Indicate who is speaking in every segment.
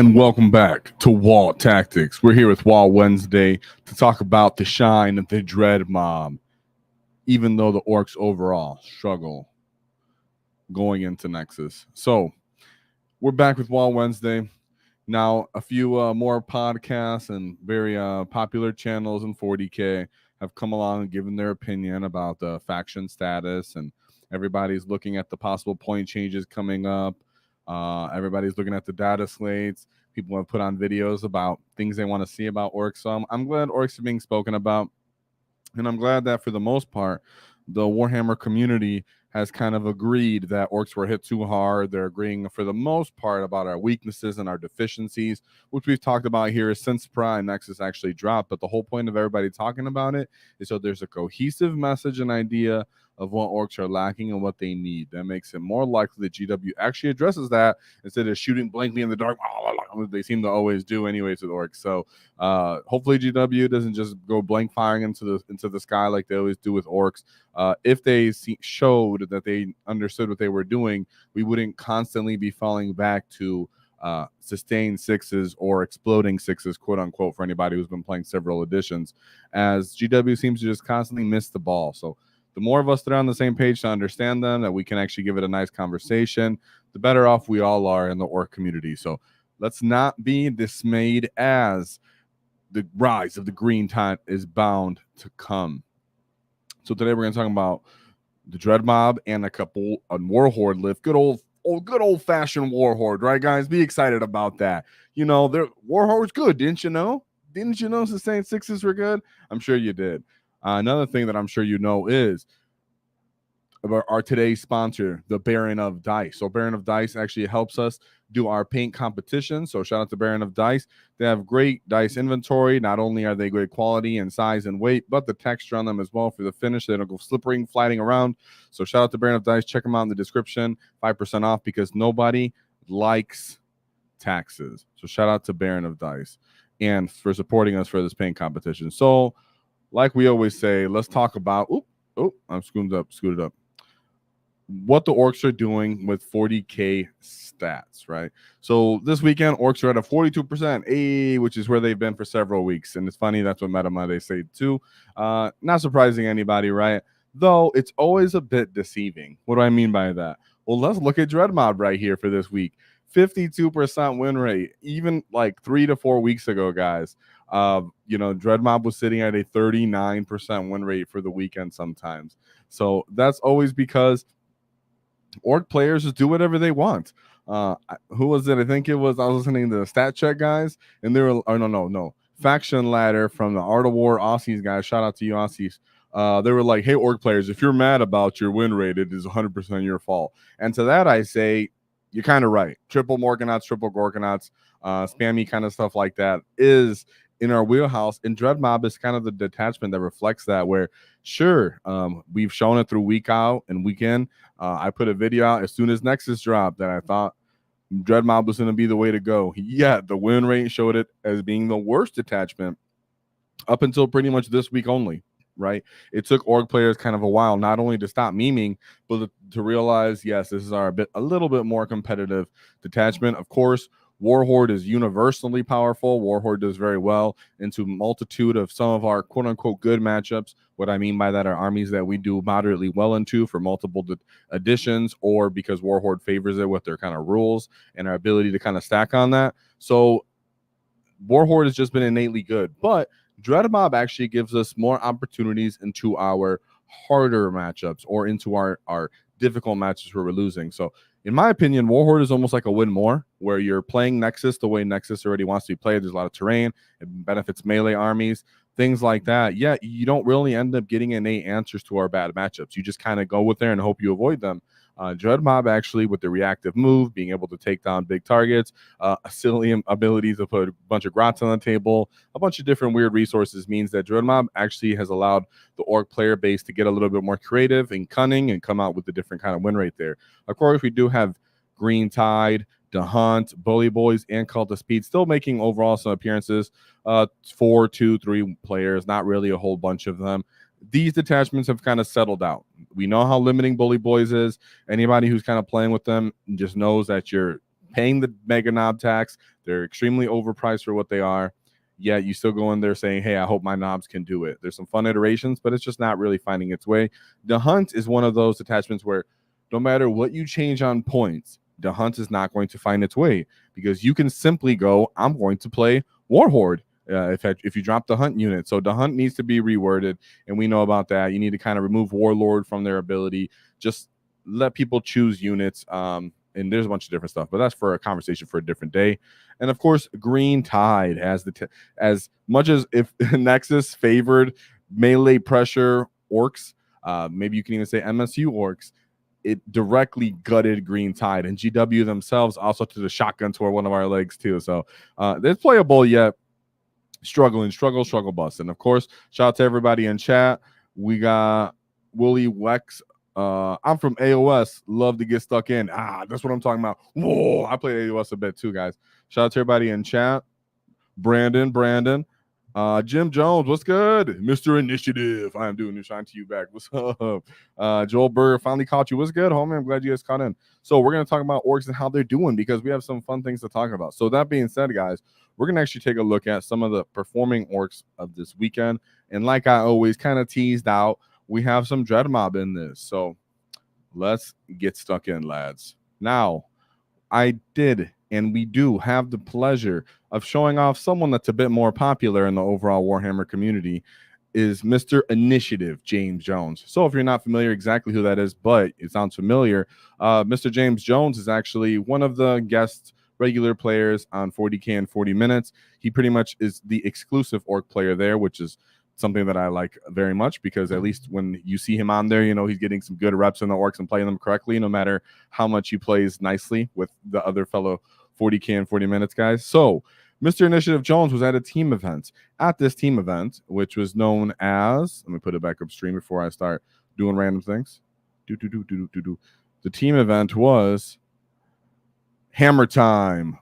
Speaker 1: And welcome back to WAAAGH Tactics. We're here with WAAAGH Wednesday to talk about the shine of the Dread Mob, even though the Orks overall struggle going into Nexus. So we're back with WAAAGH Wednesday. Now, a few more podcasts and very popular channels in 40K have come along and given their opinion about the faction status, and everybody's looking at the possible point changes coming up. Everybody's looking at the data slates. People have put on videos about things they want to see about Orks. So I'm glad Orks are being spoken about. And I'm glad that for the most part, the Warhammer community has kind of agreed that Orks were hit too hard. They're agreeing for the most part about our weaknesses and our deficiencies, which we've talked about here since Prime Nexus actually dropped. But the whole point of everybody talking about it is so there's a cohesive message and idea of what Orks are lacking and what they need. That makes it more likely that GW actually addresses that instead of shooting blankly in the dark. They seem to always do anyways with Orks. So hopefully GW doesn't just go blank firing into the sky like they always do with Orks. If they showed that they understood what they were doing, we wouldn't constantly be falling back to sustained sixes or exploding sixes, quote unquote, for anybody who's been playing several editions, as GW seems to just constantly miss the ball. So the more of us that are on the same page to understand them, that we can actually give it a nice conversation, the better off we all are in the Ork community. So let's not be dismayed as the rise of the green tide is bound to come. So today we're going to talk about the Dread Mob and a couple on War Horde lift. Good old fashioned War Horde, right, guys? Be excited about that. You know, War Horde's good, didn't you know? Didn't you know sustained sixes were good? I'm sure you did. Another thing that I'm sure you know is about our today's sponsor, the Baron of Dice. So Baron of Dice actually helps us do our paint competition. So shout out to Baron of Dice. They have great dice inventory. Not only are they great quality and size and weight, but the texture on them as well for the finish. They don't go slippery, flying around. So shout out to Baron of Dice. Check them out in the description. 5% off because nobody likes taxes. So shout out to Baron of Dice and for supporting us for this paint competition. So like we always say, let's talk about I'm scooted up. What the Orks are doing with 40K stats, right? So this weekend, Orks are at a 42%, which is where they've been for several weeks. And it's funny, that's what Meta Monday say too. Not surprising anybody, right? Though it's always a bit deceiving. What do I mean by that? Well, let's look at Dread Mob right here for this week. 52% win rate, even like 3 to 4 weeks ago, guys. Dread Mob was sitting at a 39% win rate for the weekend sometimes. So that's always because Ork players just do whatever they want. Who was it? I think it was, I was listening to the stat check guys, and they were, no. Faction Ladder from the Art of War Aussies guys. Shout out to you Aussies. They were like, hey, Ork players, if you're mad about your win rate, it is 100% your fault. And to that I say, you're kind of right. Triple Morganauts, triple Gorkanauts, spammy kind of stuff like that is in our wheelhouse. And Dread Mob is kind of the detachment that reflects that, where sure, we've shown it through week out and weekend. I put a video out as soon as Nexus dropped that I thought Dread Mob was going to be the way to go. Yeah, the win rate showed it as being the worst detachment up until pretty much this week only, right? It took Ork players kind of a while, not only to stop memeing, but to realize, yes, this is a little bit more competitive detachment. Of course, War Horde is universally powerful. War Horde does very well into multitude of some of our quote-unquote good matchups. What I mean by that are armies that we do moderately well into for multiple additions, or because War Horde favors it with their kind of rules and our ability to kind of stack on that. So War Horde has just been innately good, but Dread Mob actually gives us more opportunities into our harder matchups or into our difficult matches where we're losing. So in my opinion, War Horde is almost like a win more, where you're playing Nexus the way Nexus already wants to be played. There's a lot of terrain. It benefits melee armies, things like that. Yeah, you don't really end up getting innate answers to our bad matchups. You just kind of go with there and hope you avoid them. Dread Mob actually, with the reactive move, being able to take down big targets, Asilium abilities to put a bunch of grots on the table, a bunch of different weird resources, means that Dread Mob actually has allowed the Ork player base to get a little bit more creative and cunning and come out with a different kind of win rate there. Of course, we do have Green Tide, the Hunt, Bully Boys, and Cult of Speed still making overall some appearances. 4, 2, 3 players, not really a whole bunch of them. These detachments have kind of settled out. We know how limiting Bully Boys is. Anybody who's kind of playing with them just knows that you're paying the mega knob tax. They're extremely overpriced for what they are. Yet you still go in there saying, hey, I hope my knobs can do it. There's some fun iterations, but it's just not really finding its way. The Hunt is one of those attachments where no matter what you change on points, the Hunt is not going to find its way, because you can simply go, I'm going to play Warhorde if you drop the Hunt unit. So the Hunt needs to be reworded, and we know about that. You need to kind of remove Warlord from their ability. Just let people choose units. And there's a bunch of different stuff, but that's for a conversation for a different day. And of course, Green Tide has as much as if Nexus favored melee pressure Orks, maybe you can even say MSU Orks, it directly gutted Green Tide, and GW themselves also to the shotgun toward one of our legs too. So it's playable, yet struggle bust. And of course, shout out to everybody in chat. We got Willie Wex. I'm from AOS. Love to get stuck in. That's what I'm talking about. Whoa, I play AOS a bit too, guys. Shout out to everybody in chat. Brandon. Jim Jones, what's good? Mr. Initiative. I am doing new shine to you back. What's up? Joel Burr finally caught you. What's good, homie? I'm glad you guys caught in. So we're going to talk about Orks and how they're doing, because we have some fun things to talk about. So that being said, guys, we're going to actually take a look at some of the performing Orks of this weekend. And like I always kind of teased out, we have some Dread Mob in this. So let's get stuck in, lads. Now, I did and we do have the pleasure of showing off someone that's a bit more popular in the overall Warhammer community, is Mr. Initiative James Jones. So if you're not familiar exactly who that is, but it sounds familiar, Mr. James Jones is actually one of the guest regular players on 40K and 40 Minutes. He pretty much is the exclusive Orc player there, which is something that I like very much, because at least when you see him on there, you know he's getting some good reps in the Orcs and playing them correctly, no matter how much he plays nicely with the other fellow 40K and 40 Minutes guys. So Mr. Initiative Jones was at a team event. At this team event, which was known as, let me put it back upstream before I start doing random things. The team event was Hammer Time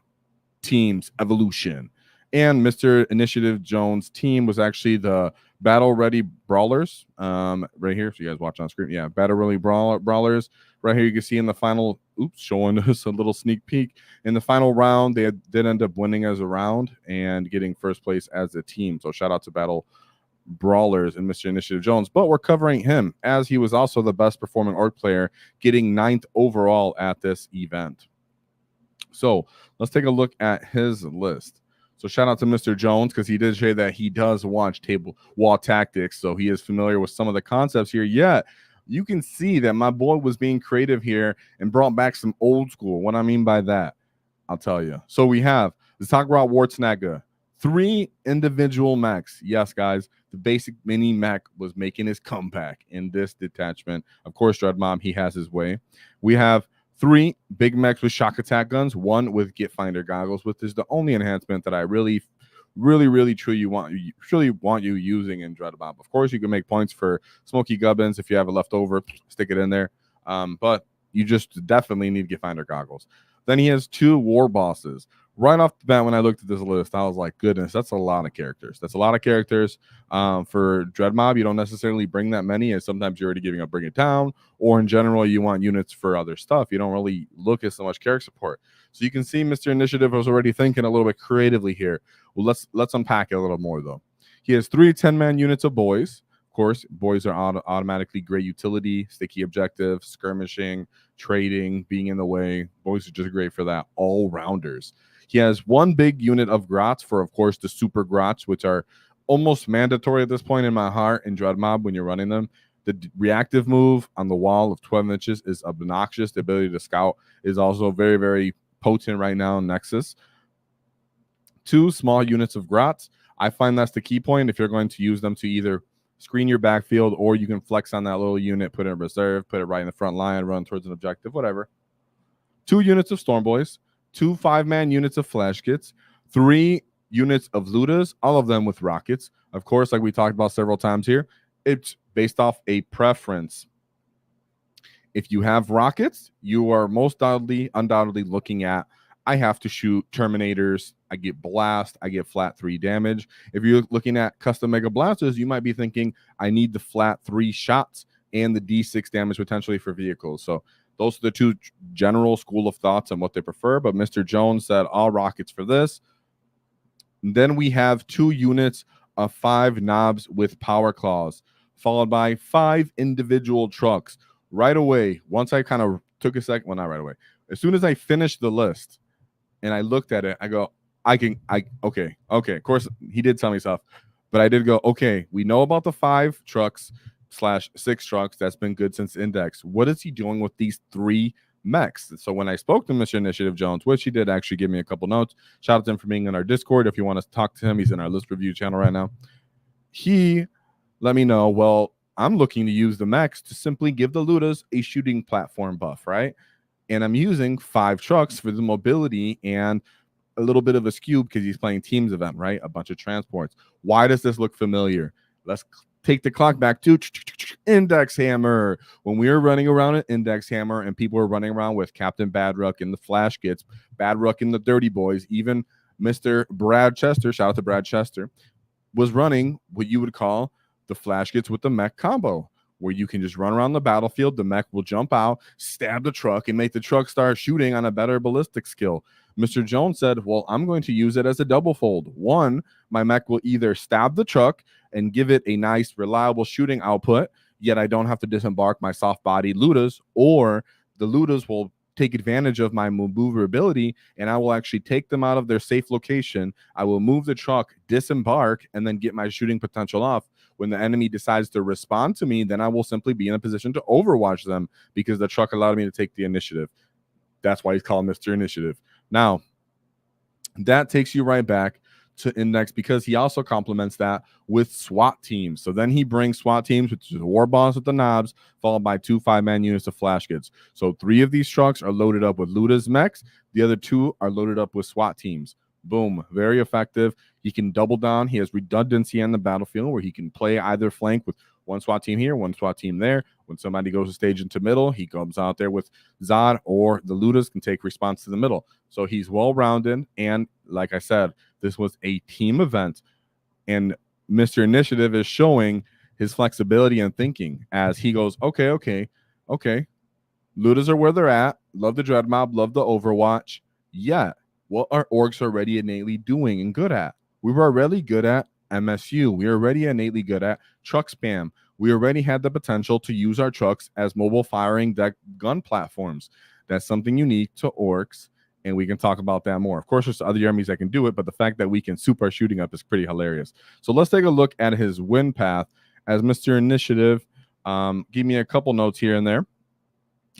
Speaker 1: Teams Evolution. And Mr. Initiative Jones' team was actually the Battle Ready Brawlers, right here. So you guys watch on screen. Yeah, Battle Ready Brawlers. Right here, you can see in the final, showing us a little sneak peek. In the final round, they did end up winning as a round and getting first place as a team. So shout out to Battle Brawlers and Mr. Initiative Jones. But we're covering him, as he was also the best performing Orc player, getting 9th overall at this event. So let's take a look at his list. So shout out to Mr. Jones, because he did say that he does watch Table Wall Tactics, so he is familiar with some of the concepts here. Yet you can see that my boy was being creative here and brought back some old school. What I mean by that, I'll tell you. So we have the Talk Ward Snagga, 3 individual mechs. Yes, guys, the basic mini mech was making his comeback in this detachment. Of course, Dread Mob, he has his way. We have 3 big mechs with shock attack guns, 1 with Get Finder goggles, which is the only enhancement that I really want you using in Dread Mob. Of course, you can make points for Smoky Gubbins if you have it left over, stick it in there. But you just definitely need Get Finder goggles. Then he has 2 war bosses. Right off the bat, when I looked at this list, I was like, goodness, that's a lot of characters. That's a lot of characters. For Dread Mob, you don't necessarily bring that many, and sometimes you're already giving up Bring It Down, or in general, you want units for other stuff. You don't really look at so much character support. So you can see Mr. Initiative was already thinking a little bit creatively here. Well, let's unpack it a little more, though. He has 3 10-man units of boys. Of course, boys are automatically great utility, sticky objective, skirmishing, trading, being in the way. Boys are just great for that. All-rounders. He has 1 big unit of Grots for, of course, the super Grots, which are almost mandatory at this point in my heart in Dread Mob when you're running them. The reactive move on the wall of 12 inches is obnoxious. The ability to scout is also very, very potent right now in Nexus. 2 small units of Grots. I find that's the key point if you're going to use them to either screen your backfield, or you can flex on that little unit, put it in reserve, put it right in the front line, run towards an objective, whatever. 2 units of Storm Boys. 2 5-man units of Flash Kits, 3 units of Lootas, all of them with rockets. Of course, like we talked about several times here, it's based off a preference. If you have rockets, you are most undoubtedly looking at, I have to shoot Terminators, I get blast, I get flat 3 damage. If you're looking at custom Mega Blasters, you might be thinking, I need the flat 3 shots and the D6 damage potentially for vehicles. So Those are the two general school of thoughts on what they prefer. But Mr. Jones said all rockets for this. And then we have 2 units of 5 knobs with power claws, followed by 5 individual trucks. Right away, once I kind of took a second, well, not right away. As soon as I finished the list and I looked at it, I go, okay. Of course, he did tell me stuff, but I did go, okay, we know about the 5 trucks / 6 trucks. That's been good since Index. What is he doing with these 3 mechs? So when I spoke to Mr. Initiative Jones, which he did actually give me a couple notes, shout out to him for being in our Discord. If you want to talk to him, he's in our list review channel right now. He let me know, well, I'm looking to use the mechs to simply give the Lootas a shooting platform buff, right? And I'm using 5 trucks for the mobility and a little bit of a skew because he's playing teams event, right? A bunch of transports. Why does this look familiar? Let's take the clock back to Index Hammer. When we were running around at Index Hammer and people were running around with Captain Badruck and the Flash Kits, Badruck and the Dirty Boys, even Mr. Brad Chester, shout out to Brad Chester, was running what you would call the Flash Kits with the mech combo, where you can just run around the battlefield, the mech will jump out, stab the truck, and make the truck start shooting on a better ballistic skill. Mr. Jones said, well, I'm going to use it as a double fold. One, my mech will either stab the truck and give it a nice, reliable shooting output, yet I don't have to disembark my soft-bodied Lootas, or the Lootas will take advantage of my maneuverability, and I will actually take them out of their safe location. I will move the truck, disembark, and then get my shooting potential off. When the enemy decides to respond to me, then I will simply be in a position to overwatch them because the truck allowed me to take the initiative. That's why he's called Mr. Initiative. Now, that takes you right back to Index because he also complements that with SWAT teams. So then he brings SWAT teams, which is war boss with the knobs, followed by 2 5-man units of Flash Kits. So 3 of these trucks are loaded up with Lootas mechs. The other 2 are loaded up with SWAT teams. Boom, very effective. He can double down. He has redundancy on the battlefield where he can play either flank with 1 SWAT team here, 1 SWAT team there. When somebody goes to stage into middle, he comes out there with Zod, or the Lootas can take response to the middle. So he's well-rounded, and like I said, this was a team event, and Mr. Initiative is showing his flexibility and thinking as he goes, okay. Lootas are where they're at. Love the Dread Mob, love the Overwatch. Yet, what are Orks already innately doing and good at? We were already good at MSU. We were already innately good at truck spam. We already had the potential to use our trucks as mobile firing deck gun platforms. That's something unique to Orks, and we can talk about that more. Of course, there's other armies that can do it, but the fact that we can soup our shooting up is pretty hilarious. So let's take a look at his win path as Mr. Initiative. Give me a couple notes here and there.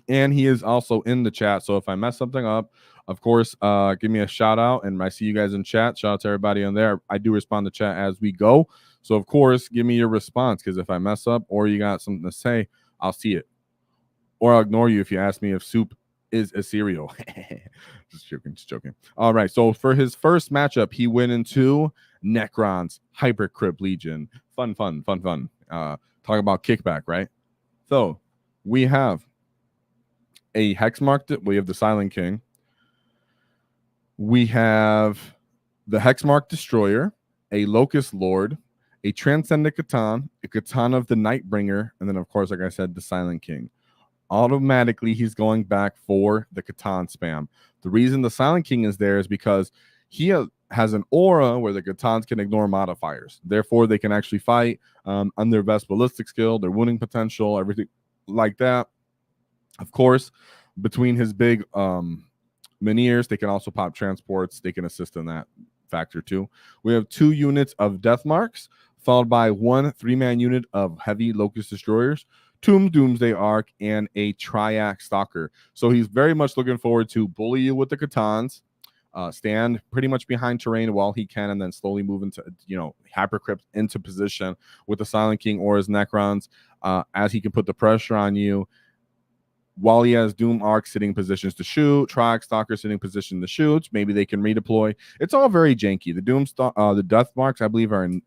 Speaker 1: And he is also in the chat. So if I mess something up, of course, give me a shout out. And I see you guys in chat. Shout out to everybody in there. I do respond to chat as we go. So, of course, give me your response, because if I mess up or you got something to say, I'll see it. Or I'll ignore you if you ask me if soup is a cereal. Just joking. All right. So for his first matchup, he went into Necrons, Hyper Crypt Legion. Fun. Talk about kickback, right? So we have a Hexmark. We have the Silent King. We have the Hexmark Destroyer, a Locust Lord, a Transcendent Catan, a Catan of the Nightbringer, and then, of course, like I said, the Silent King. Automatically, he's going back for the Catan spam. The reason the Silent King is there is because he has an aura where the Catans can ignore modifiers. Therefore, they can actually fight on their best ballistic skill, their winning potential, everything like that. Of course, between his big Minears, they can also pop transports. They can assist in that factor too. We have 2 units of Death Marks, followed by 1 3-man unit of heavy Locust Destroyers, Tomb Doomsday Arc, and a Triac Stalker. So he's very much looking forward to bully you with the Catans, stand pretty much behind terrain while he can, and then slowly move into, Hypercrypt into position with the Silent King or his Necrons, as he can put the pressure on you. While he has Doom Arc sitting positions to shoot, Triac Stalker sitting position to shoot, maybe they can redeploy. It's all very janky. The Death Marks, I believe, are in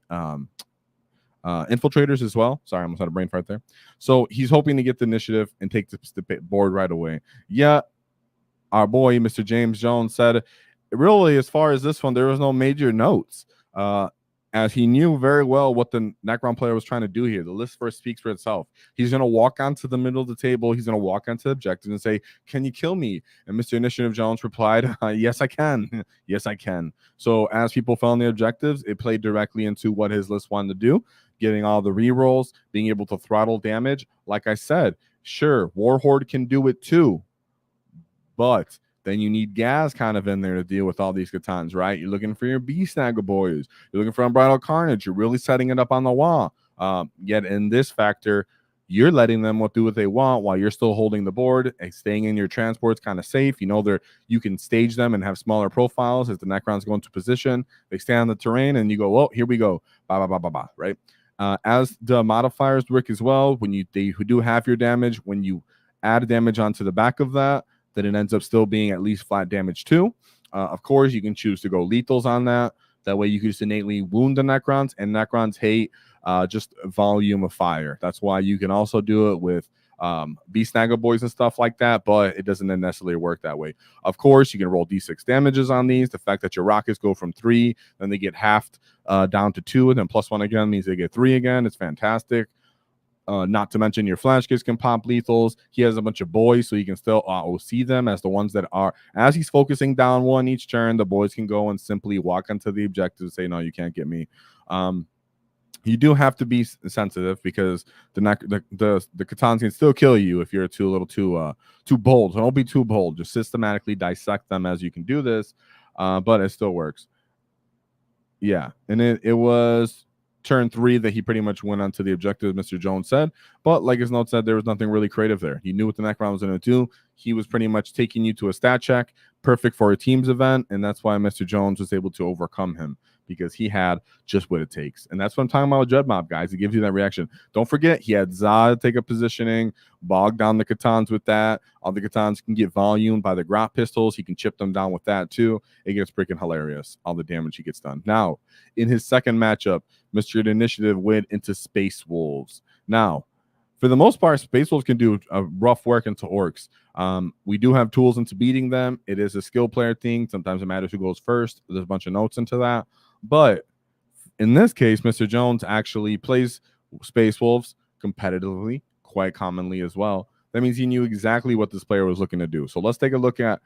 Speaker 1: infiltrators as well. Sorry, I almost had a brain fart there. So he's hoping to get the initiative and take the board right away. Yeah, our boy, Mr. James Jones, said, really, as far as this one, there was no major notes. as he knew very well what the Necron player was trying to do here. The list first speaks for itself. He's going to walk onto the middle of the table. He's going to walk onto the objective and say, "Can you kill me?" And Mr. Initiative Jones replied, "Yes, I can. Yes, I can." So as people found the objectives, it played directly into what his list wanted to do, getting all the rerolls, being able to throttle damage. Like I said, sure, War Horde can do it too, but then you need Ghaz kind of in there to deal with all these Katans, right? You're looking for your Snagga boys. You're looking for Unbridled Carnage. You're really setting it up on the wall. Yet in this factor, you're letting them do what they want while you're still holding the board and staying in your transports kind of safe. You know, you can stage them and have smaller profiles as the Necrons go into position. They stay on the terrain and you go, "Oh, here we go." Ba, ba, ba, ba, ba, right? As the modifiers work as well, when they do half your damage, when you add damage onto the back of that, then it ends up still being at least flat damage too. Of course, you can choose to go lethals on that. That way you can just innately wound the Necrons, and Necrons hate just volume of fire. That's why you can also do it with Snagga boys and stuff like that, but it doesn't necessarily work that way. Of course, you can roll D6 damages on these. The fact that your rockets go from 3, then they get halved down to 2, and then +1 again means they get 3 again. It's fantastic. Not to mention your flash kids can pop lethals. He has a bunch of boys, so you can still OC them as the ones that are, as he's focusing down one each turn, the boys can go and simply walk onto the objective and say, "No, you can't get me." You do have to be sensitive because the Katans can still kill you if you're a little too bold. So don't be too bold. Just systematically dissect them as you can do this, but it still works. Yeah, and it was turn 3 that he pretty much went onto the objective, Mr. Jones said. But like his note said, there was nothing really creative there. He knew what the Necron was going to do. He was pretty much taking you to a stat check, perfect for a team's event, and that's why Mr. Jones was able to overcome him, because he had just what it takes. And that's what I'm talking about with Dread Mob, guys. It gives you that reaction. Don't forget, he had Zod take a positioning, bog down the Katans with that. All the Katans can get volumed by the Grot pistols. He can chip them down with that too. It gets freaking hilarious, all the damage he gets done. Now, in his second matchup, Mr. Initiative went into Space Wolves. Now, for the most part, Space Wolves can do a rough work into Orks. We do have tools into beating them. It is a skill player thing. Sometimes it matters who goes first. There's a bunch of notes into that. But in this case, Mr. Jones actually plays Space Wolves competitively, quite commonly as well. That means he knew exactly what this player was looking to do. So let's take a look at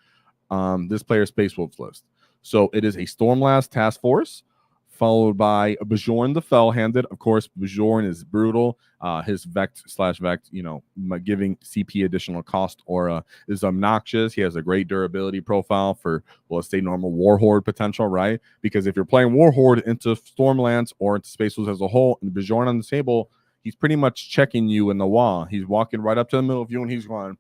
Speaker 1: this player's Space Wolves list. So it is a Stormlast Task Force, followed by Bajorn the Fell-Handed. Of course, Bajorn is brutal. His Vect/Vect, giving CP additional cost aura is obnoxious. He has a great durability profile for, well, let's say normal War Horde potential, right? Because if you're playing War Horde into Stormlands or into Space Wolves as a whole, and Bajorn on the table, he's pretty much checking you in the wall. He's walking right up to the middle of you, and he's going,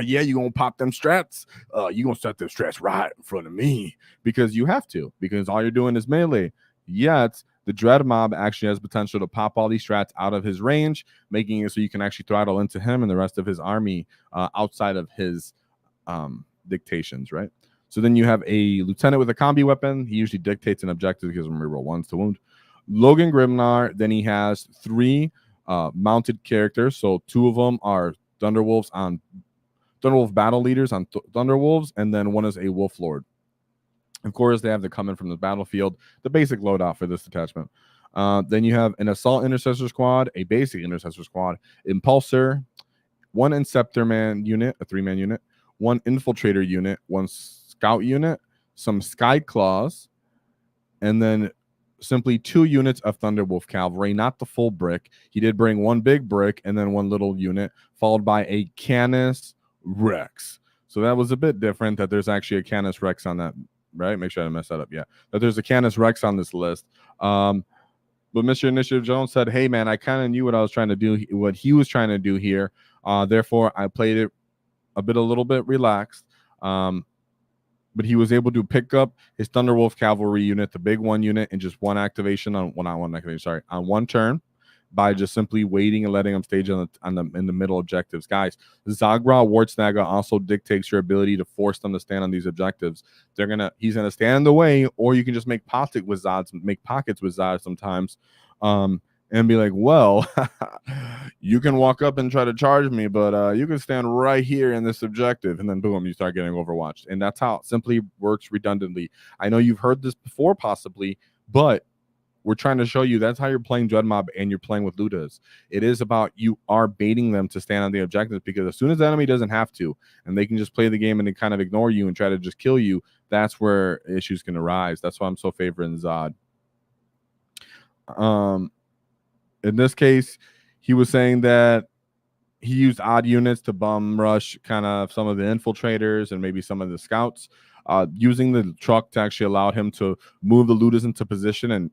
Speaker 1: "Yeah, you gonna pop them strats? You gonna set them strats right in front of me," because you have to, because all you're doing is melee. Yet the Dread Mob actually has potential to pop all these strats out of his range, making it so you can actually throttle into him and the rest of his army outside of his dictations, right? So then you have a lieutenant with a combi weapon. He usually dictates an objective because of reroll 1s to wound. Logan Grimnar. Then he has 3 mounted characters. So 2 of them are Thunderwolf battle leaders on Thunderwolves, and then 1 is a Wolf Lord. Of course, they have to come in from the battlefield, the basic loadout for this detachment. Then you have an Assault Intercessor Squad, a Basic Intercessor Squad, Impulsor, 1 Inceptor Man unit, a 3-man unit, 1 Infiltrator unit, 1 Scout unit, some Sky Claws, and then simply 2 units of Thunderwolf Cavalry, not the full brick. He did bring 1 big brick and then 1 little unit, followed by a Canis Rex. So that was a bit different, that there's actually a Canis Rex on that, right? Make sure I didn't mess that up. Yeah, that there's a Canis Rex on this list. But Mr. Initiative Jones said, "Hey, man, I kind of knew what I was trying to do, what he was trying to do here. Therefore, I played it a little bit relaxed." But he was able to pick up his Thunderwolf Cavalry unit, the big 1 unit, in just 1 activation on on 1 turn, by just simply waiting and letting him stage in the middle objectives. Guys, Zagra Ward Snagga also dictates your ability to force them to stand on these objectives. He's gonna stand in the way, or you can just make pockets with Zod sometimes, and be like, "Well, you can walk up and try to charge me, but you can stand right here in this objective," and then boom, you start getting overwatched. And that's how it simply works redundantly. I know you've heard this before, possibly, but we're trying to show you that's how you're playing Dread Mob and you're playing with Lootas. It is about you are baiting them to stand on the objectives, because as soon as the enemy doesn't have to and they can just play the game and they kind of ignore you and try to just kill you, that's where issues can arise. That's why I'm so favoring Zod. In this case, he was saying that he used odd units to bum rush kind of some of the infiltrators and maybe some of the scouts, using the Trukk to actually allow him to move the Lootas into position and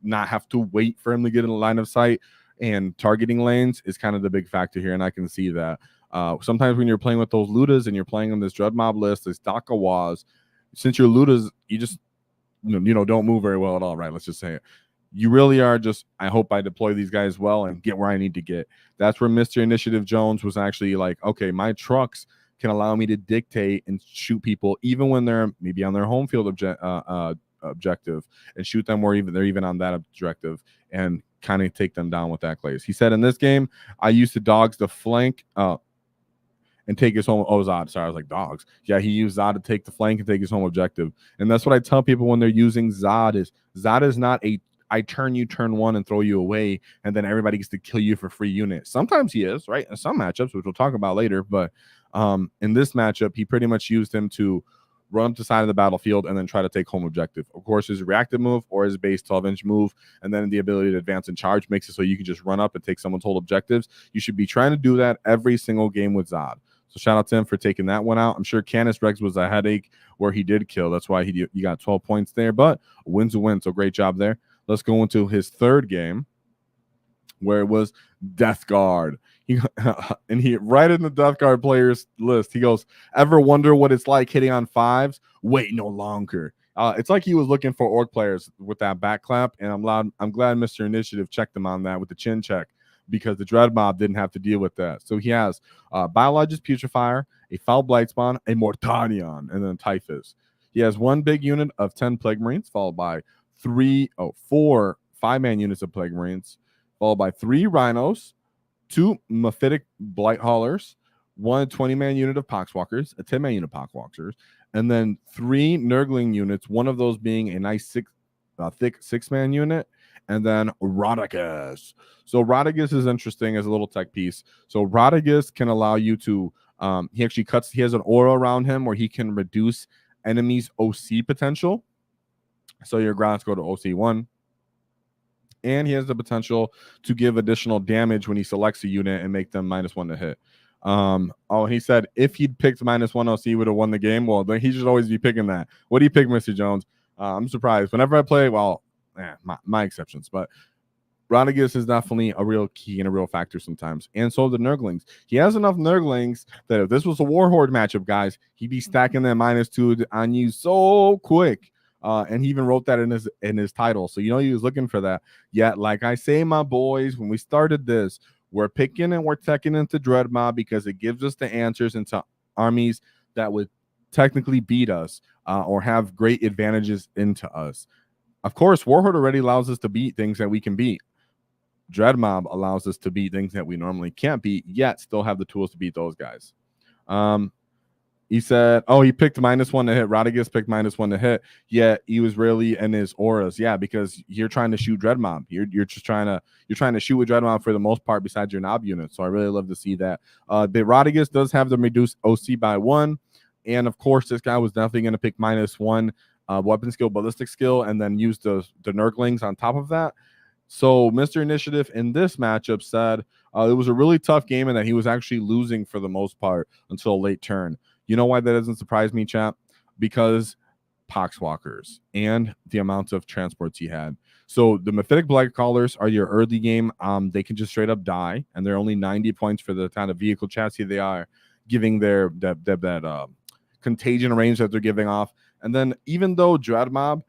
Speaker 1: not have to wait for him to get in the line of sight, and targeting lanes is kind of the big factor here, and I can see that. Sometimes when you're playing with those Lootas and you're playing on this Dread Mob list, this Daka WAAAGH, since your Lootas, you just don't move very well at all, right? Let's just say it. You really are just, I hope I deploy these guys well and get where I need to get. That's where Mr. Initiative Jones was actually like, okay, my trucks can allow me to dictate and shoot people even when they're maybe on their home field objective, and shoot them where they're even on that objective, and kind of take them down with that Glaze. He said, in this game, I used the dogs to flank and take his home. Oh, Zod. Sorry, I was like, dogs. Yeah, he used Zod to take the flank and take his home objective. And that's what I tell people when they're using Zod is not a I turn you turn one and throw you away, and then everybody gets to kill you for free units. Sometimes he is, right? In some matchups, which we'll talk about later. But in this matchup, he pretty much used him to run up the side of the battlefield and then try to take home objective. Of course, his reactive move or his base 12-inch move, and then the ability to advance and charge makes it so you can just run up and take someone's whole objectives. You should be trying to do that every single game with Zod. So shout out to him for taking that one out. I'm sure Canis Rex was a headache where he did kill. That's why he got 12 points there, but a win's a win. So great job there. Let's go into his third game, where it was Death Guard. He right in the Death Guard players list, he goes, ever wonder what it's like hitting on fives? Wait no longer. It's like he was looking for Orc players with that back clap, and I'm glad Mr. Initiative checked him on that with the chin check, because the Dread Mob didn't have to deal with that. So he has Biologist Putrefier, a Foul Blightspawn, a Mortarion, and then Typhus. He has one big unit of 10 Plague Marines, followed by 4 5-man units of Plague Marines, followed by 3 Rhinos, 2 Mephitic Blight Haulers, 1 20-man unit of Poxwalkers, a 10-man unit of Poxwalkers, and then 3 Nurgling units, one of those being a nice thick 6-man unit, and then Rodigus. So Rodigus is interesting as a little tech piece. So Rodigus can allow you to, he has an aura around him where he can reduce enemies' OC potential. So your grounds go to OC1. And he has the potential to give additional damage when he selects a unit and make them -1 to hit. And he said if he'd picked -1 OC, he would have won the game. Well, then he should always be picking that. What do you pick, Mr. Jones? I'm surprised. Whenever I play, my exceptions, but Rodigus is definitely a real key and a real factor sometimes. And so the Nurglings. He has enough Nurglings that if this was a War Horde matchup, guys, he'd be stacking that -2 on you so quick. And he even wrote that in his title. So he was looking for that. Yet, like I say, my boys, when we started this, we're picking and we're teching into Dread Mob because it gives us the answers into armies that would technically beat us or have great advantages into us. Of course, War Horde already allows us to beat things that we can beat. Dread Mob allows us to beat things that we normally can't beat, yet still have the tools to beat those guys. He said, he picked -1 to hit. Rodigus picked -1 to hit, yet he was really in his auras. Yeah, because you're trying to shoot Dread Mob. You're trying to shoot with Dread Mob for the most part besides your Nob unit. So I really love to see that. But Rodigus does have the reduced OC by 1. And of course, this guy was definitely going to pick -1 weapon skill, ballistic skill, and then use the Nurglings on top of that. So Mr. Initiative in this matchup said it was a really tough game and that he was actually losing for the most part until late turn. You know why that doesn't surprise me, chap? Because Poxwalkers and the amounts of transports he had. So the Mephitic Blight Callers are your early game. They can just straight up die, and they're only 90 points for the kind of vehicle chassis they are, giving their that contagion range that they're giving off. And then even though Dread Mob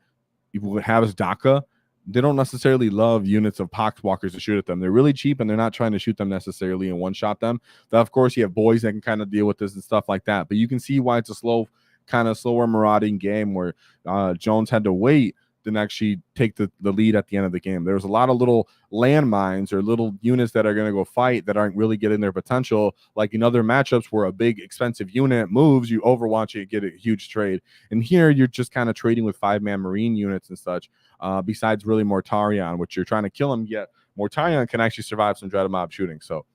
Speaker 1: would have his Daka, they don't necessarily love units of Poxwalkers to shoot at them. They're really cheap, and they're not trying to shoot them necessarily and one-shot them. But of course, you have boys that can kind of deal with this and stuff like that. But you can see why it's a slower marauding game where Jones had to wait than actually take the lead at the end of the game. There's a lot of little landmines or little units that are going to go fight that aren't really getting their potential. Like in other matchups where a big expensive unit moves, you overwatch it, get a huge trade. And here you're just kind of trading with 5-man marine units and such. Besides really Mortarion, which you're trying to kill him, yet Mortarion can actually survive some Dread Mob shooting. So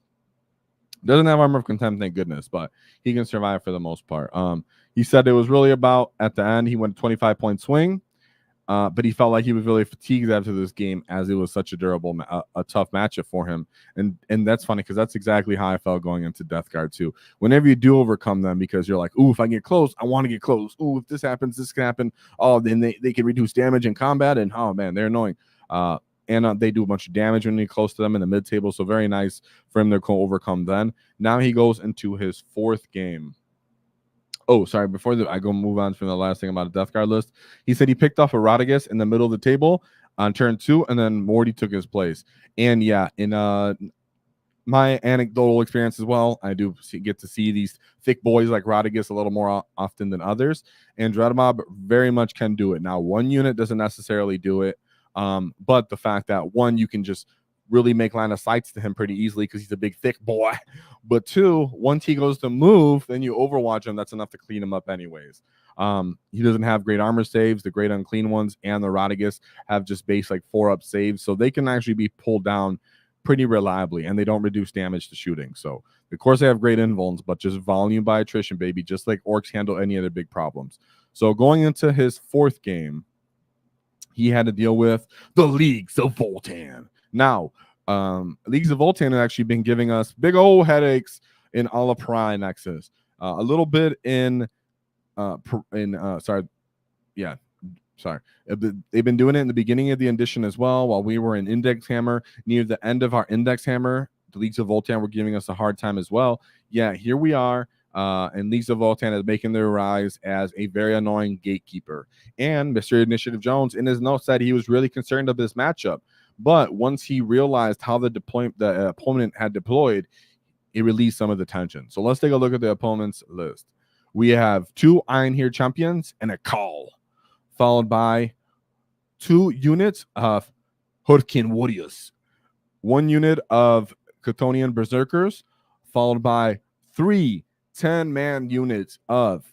Speaker 1: doesn't have Armor of Contempt, thank goodness, but he can survive for the most part. He said it was really about at the end, he went a 25-point swing. But he felt like he was really fatigued after this game, as it was such a durable, a tough matchup for him. And that's funny because that's exactly how I felt going into Death Guard too. Whenever you do overcome them, because you're like, ooh, if I get close, I want to get close. Ooh, if this happens, this can happen. Oh, then they can reduce damage in combat, and oh man, they're annoying. And they do a bunch of damage when you're close to them in the mid table. So very nice for him to overcome then. Now he goes into his 4th game. Oh, sorry. Before I go move on from the last thing about a Death Guard list, he said he picked off Eroticus in the middle of the table on turn 2, and then Morty took his place. And yeah, in my anecdotal experience as well, I do get to see these thick boys like Eroticus a little more often than others, and Dread Mob very much can do it. Now, one unit doesn't necessarily do it, but the fact that one, you can just really make line of sights to him pretty easily because he's a big thick boy. But 2, once he goes to move, then you overwatch him. That's enough to clean him up anyways. He doesn't have great armor saves. The great unclean ones and the Eroticus have just base like 4-up saves, so they can actually be pulled down pretty reliably, and they don't reduce damage to shooting. So of course they have great invulns, but just volume by attrition, baby, just like Orks handle any other big problems. So going into his 4th game, he had to deal with the Leagues of Voltan. Now, Leagues of Voltan have actually been giving us big old headaches in Alaprai Nexus. A little bit in they've been doing it in the beginning of the edition as well, while we were in Index Hammer. Near the end of our Index Hammer, the Leagues of Voltan were giving us a hard time as well. Yeah, here we are. And Leagues of Voltan is making their rise as a very annoying gatekeeper. And Mr. Initiative Jones, in his notes, said he was really concerned of this matchup. But once he realized how the opponent had deployed, it released some of the tension. So let's take a look at the opponent's list. We have 2 Iron Here champions and a Call, followed by 2 units of Hurricane Warriors, 1 unit of Chthonian Berserkers, followed by 3 10-man units of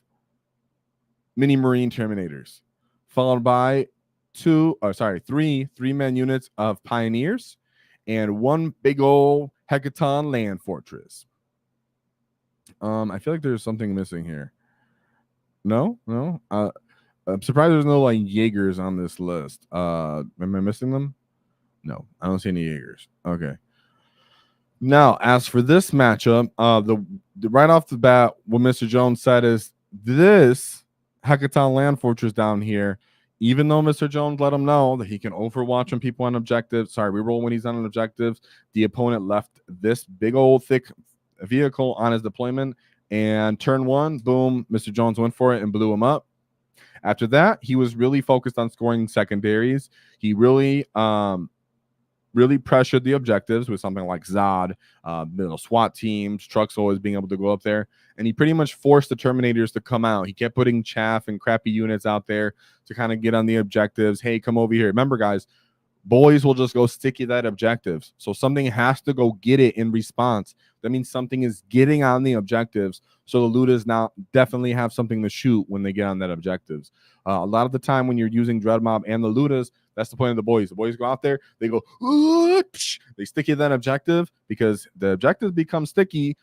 Speaker 1: Mini Marine Terminators, followed by 3 3-man units of Pioneers, and 1 big old Hecaton Land Fortress. I feel like there's something missing here. No. I'm surprised there's no like Jaegers on this list. Am I missing them? No, I don't see any Jaegers. Okay. Now, as for this matchup, the right off the bat, what Mr. Jones said is this Hecaton Land Fortress down here, even though Mr. Jones let him know that he can overwatch when people on objectives, reroll when he's on an objectives, the opponent left this big old thick vehicle on his deployment, and turn 1, boom, Mr. Jones went for it and blew him up. After that, he was really focused on scoring secondaries. He really pressured the objectives with something like Zod, SWAT teams, Trucks always being able to go up there. And he pretty much forced the Terminators to come out. He kept putting chaff and crappy units out there to kind of get on the objectives. Hey, come over here. Remember, guys, boys will just go sticky that objectives. So something has to go get it in response. That means something is getting on the objectives. So the Lootas now definitely have something to shoot when they get on that objectives. A lot of the time when you're using Dread Mob and the Lootas, that's the point of the boys. The boys go out there, they go, they sticky that objective, because the objectives become sticky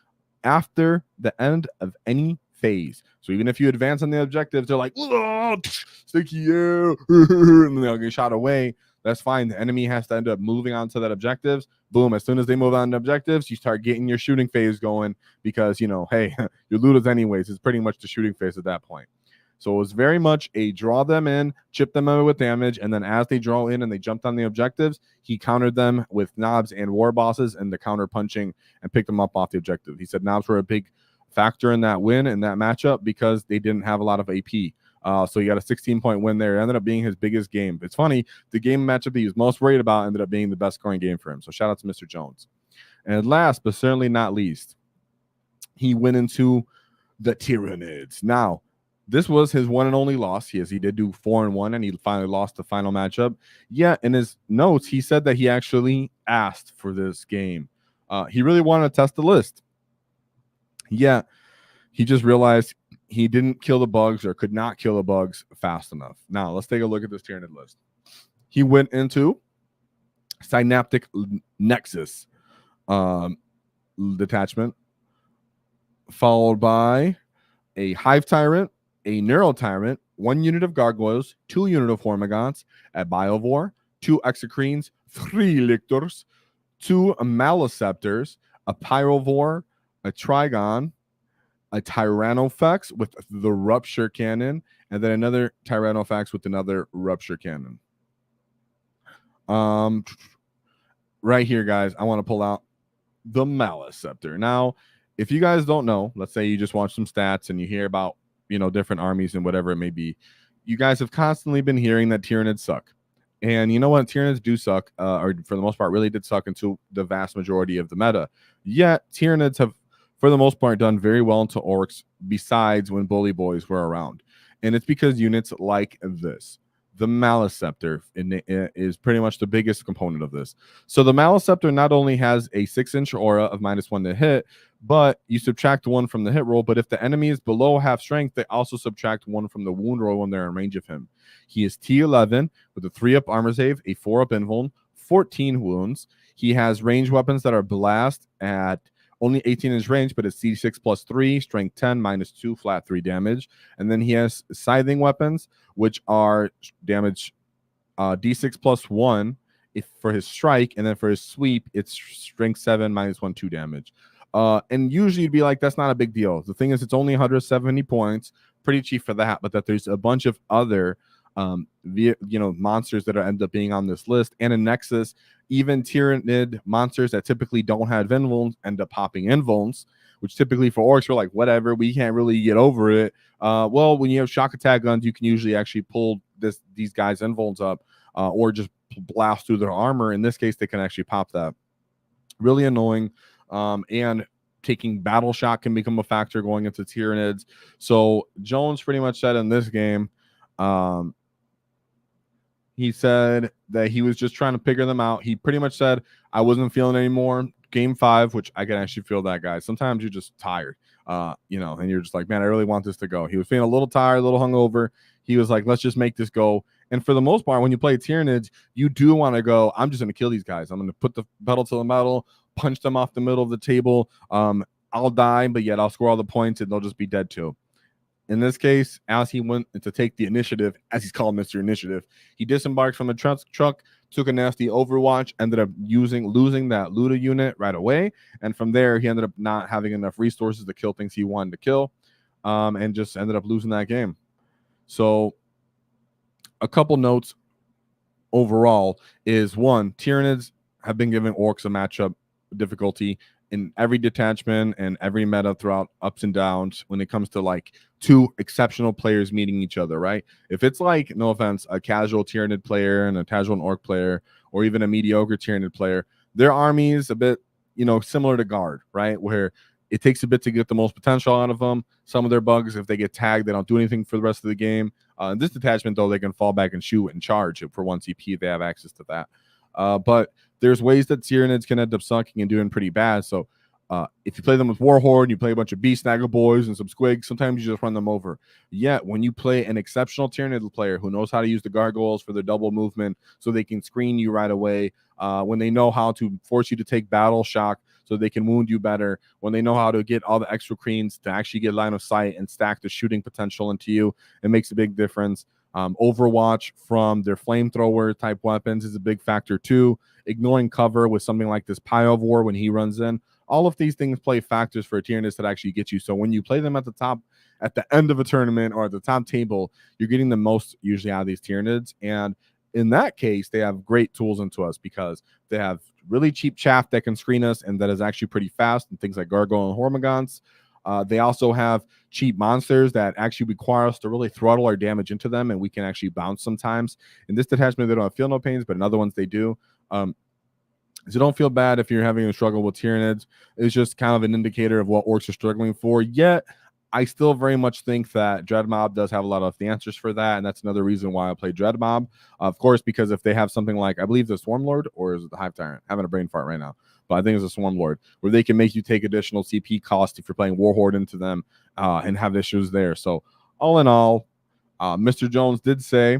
Speaker 1: after the end of any phase. So even if you advance on the objectives, they're like, sticky, yeah, and they'll get shot away. That's fine. The enemy has to end up moving on to that objectives. Boom. As soon as they move on to objectives, you start getting your shooting phase going, because, hey, your Lootas anyways. It's pretty much the shooting phase at that point. So it was very much a draw them in, chip them in with damage, and then as they draw in and they jumped on the objectives, he countered them with knobs and war bosses and the counter punching and picked them up off the objective. He said knobs were a big factor in that win, in that matchup, because they didn't have a lot of AP. So he got a 16-point win there. It ended up being his biggest game. It's funny, the game matchup he was most worried about ended up being the best scoring game for him. So shout out to Mr. Jones. And last, but certainly not least, he went into the Tyranids. Now, This was his one and only loss. He did do 4-1, and he finally lost the final matchup. Yeah, in his notes, he said that he actually asked for this game. He really wanted to test the list. Yeah, he just realized he didn't kill the bugs or could not kill the bugs fast enough. Now, let's take a look at this Tyranid list. He went into Synaptic Nexus detachment, followed by a Hive Tyrant, a Neuro Tyrant, 1 unit of Gargoyles, 2 unit of Hormagaunts, a Biovore, 2 Exocrines, 3 Lictors, 2 Maleceptors, a Pyrovore, a Trigon, a Tyrannophax with the Rupture Cannon, and then another Tyrannophax with another Rupture Cannon. Right here, guys, I want to pull out the Maleceptor. Now, if you guys don't know, let's say you just watch some stats and you hear about, different armies and whatever it may be, you guys have constantly been hearing that Tyranids suck. And you know what? Tyranids do suck, or for the most part, really did suck into the vast majority of the meta. Yet, Tyranids have, for the most part, done very well into Orks, besides when Bully Boys were around. And it's because units like this. The Maleceptor is pretty much the biggest component of this. So the Maleceptor not only has a 6-inch aura of -1 to hit, but you subtract 1 from the hit roll. But if the enemy is below half strength, they also subtract 1 from the wound roll when they're in range of him. He is T11 with a 3-up armor save, a 4-up invuln, 14 wounds. He has range weapons that are blast at only 18-inch range, but it's C6 plus 3, strength 10, -2, flat 3 damage. And then he has scything weapons, which are damage D6 plus 1 for his strike, and then for his sweep, it's strength 7, -1, 2 damage. And usually you'd be like, that's not a big deal. The thing is, it's only 170 points, pretty cheap for that, but that there's a bunch of other monsters that end up being on this list. And in Nexus, even Tyranid monsters that typically don't have invulns end up popping invulns, which typically for Orks, we're like, whatever, we can't really get over it. Well, when you have shock attack guns, you can usually actually pull these guys' invulns up, or just blast through their armor. In this case, they can actually pop that. Really annoying. And taking battle shot can become a factor going into Tyranids. So Jones pretty much said in this game, he said that he was just trying to figure them out. He pretty much said, I wasn't feeling it anymore. Game 5, which I can actually feel that, guys. Sometimes you're just tired, and you're just like, man, I really want this to go. He was feeling a little tired, a little hungover. He was like, let's just make this go. And for the most part, when you play Tyranids, you do want to go, I'm just going to kill these guys. I'm going to put the pedal to the metal, punch them off the middle of the table. I'll die, but yet I'll score all the points, and they'll just be dead too. In this case, as he went to take the initiative, as he's called Mr. Initiative, he disembarked from a truck, took a nasty overwatch, ended up losing that Lootas unit right away. And from there, he ended up not having enough resources to kill things he wanted to kill, and just ended up losing that game. So a couple notes overall is, one, Tyranids have been giving Orks a matchup difficulty in every detachment and every meta throughout ups and downs when it comes to like 2 exceptional players meeting each other, right? If it's like, no offense, a casual Tyranid player and a casual Orc player, or even a mediocre Tyranid player, their army is a bit, similar to Guard, right? Where it takes a bit to get the most potential out of them. Some of their bugs, if they get tagged, they don't do anything for the rest of the game. In this detachment, though, they can fall back and shoot and charge for 1 CP. They have access to that. But there's ways that Tyranids can end up sucking and doing pretty bad. So if you play them with War Horde, you play a bunch of Beast Snagga boys and some squigs, sometimes you just run them over. Yet when you play an exceptional Tyranid player who knows how to use the gargoyles for their double movement so they can screen you right away, when they know how to force you to take battle shock so they can wound you better, when they know how to get all the extra creens to actually get line of sight and stack the shooting potential into you, it makes a big difference. Overwatch from their flamethrower type weapons is a big factor too. Ignoring cover with something like this Pyrovore when he runs in. All of these things play factors for a Tyranids that actually get you. So when you play them at the top, at the end of a tournament or at the top table, you're getting the most usually out of these Tyranids. And in that case, they have great tools into us because they have really cheap chaff that can screen us and that is actually pretty fast, and things like Gargoyle and Hormagaunts. They also have cheap monsters that actually require us to really throttle our damage into them, and we can actually bounce sometimes. In this detachment, they don't have feel no pains, but in other ones they do. So don't feel bad if you're having a struggle with Tyranids. It's just kind of an indicator of what Orks are struggling for. Yet, I still very much think that Dread Mob does have a lot of the answers for that, and that's another reason why I play Dread Mob. Of course, because if they have something like, I believe the Swarm Lord, or is it the Hive Tyrant? I'm having a brain fart right now, but I think it's a Swarm Lord, where they can make you take additional CP cost if you're playing War Horde into them and have issues there. So all in all, Mr. Jones did say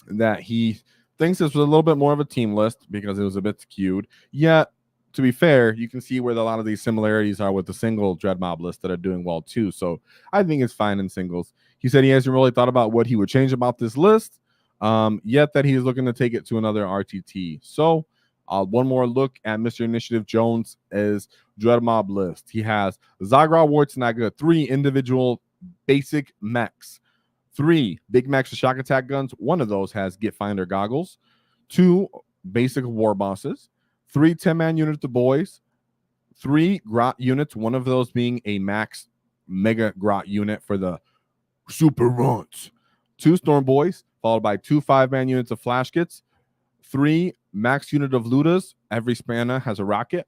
Speaker 1: that he thinks this was a little bit more of a team list because it was a bit skewed. Yet, to be fair, you can see where a lot of these similarities are with the single Dread Mob list that are doing well too. So I think it's fine in singles. He said he hasn't really thought about what he would change about this list, yet that he's looking to take it to another RTT. So one more look at Mr. Initiative Jones' Dread Mob list. He has Zagra, Ward, Snagga, 3 individual basic mechs. 3 Big Max with shock attack guns. 1 of those has Get Finder goggles. 2 basic war bosses. 3 10-man units of boys. 3 grot units. 1 of those being a max mega grot unit for the super runs. 2 storm boys, followed by 2 5-man units of flash kits. 3 max unit of Lootas. Every spanner has a rocket.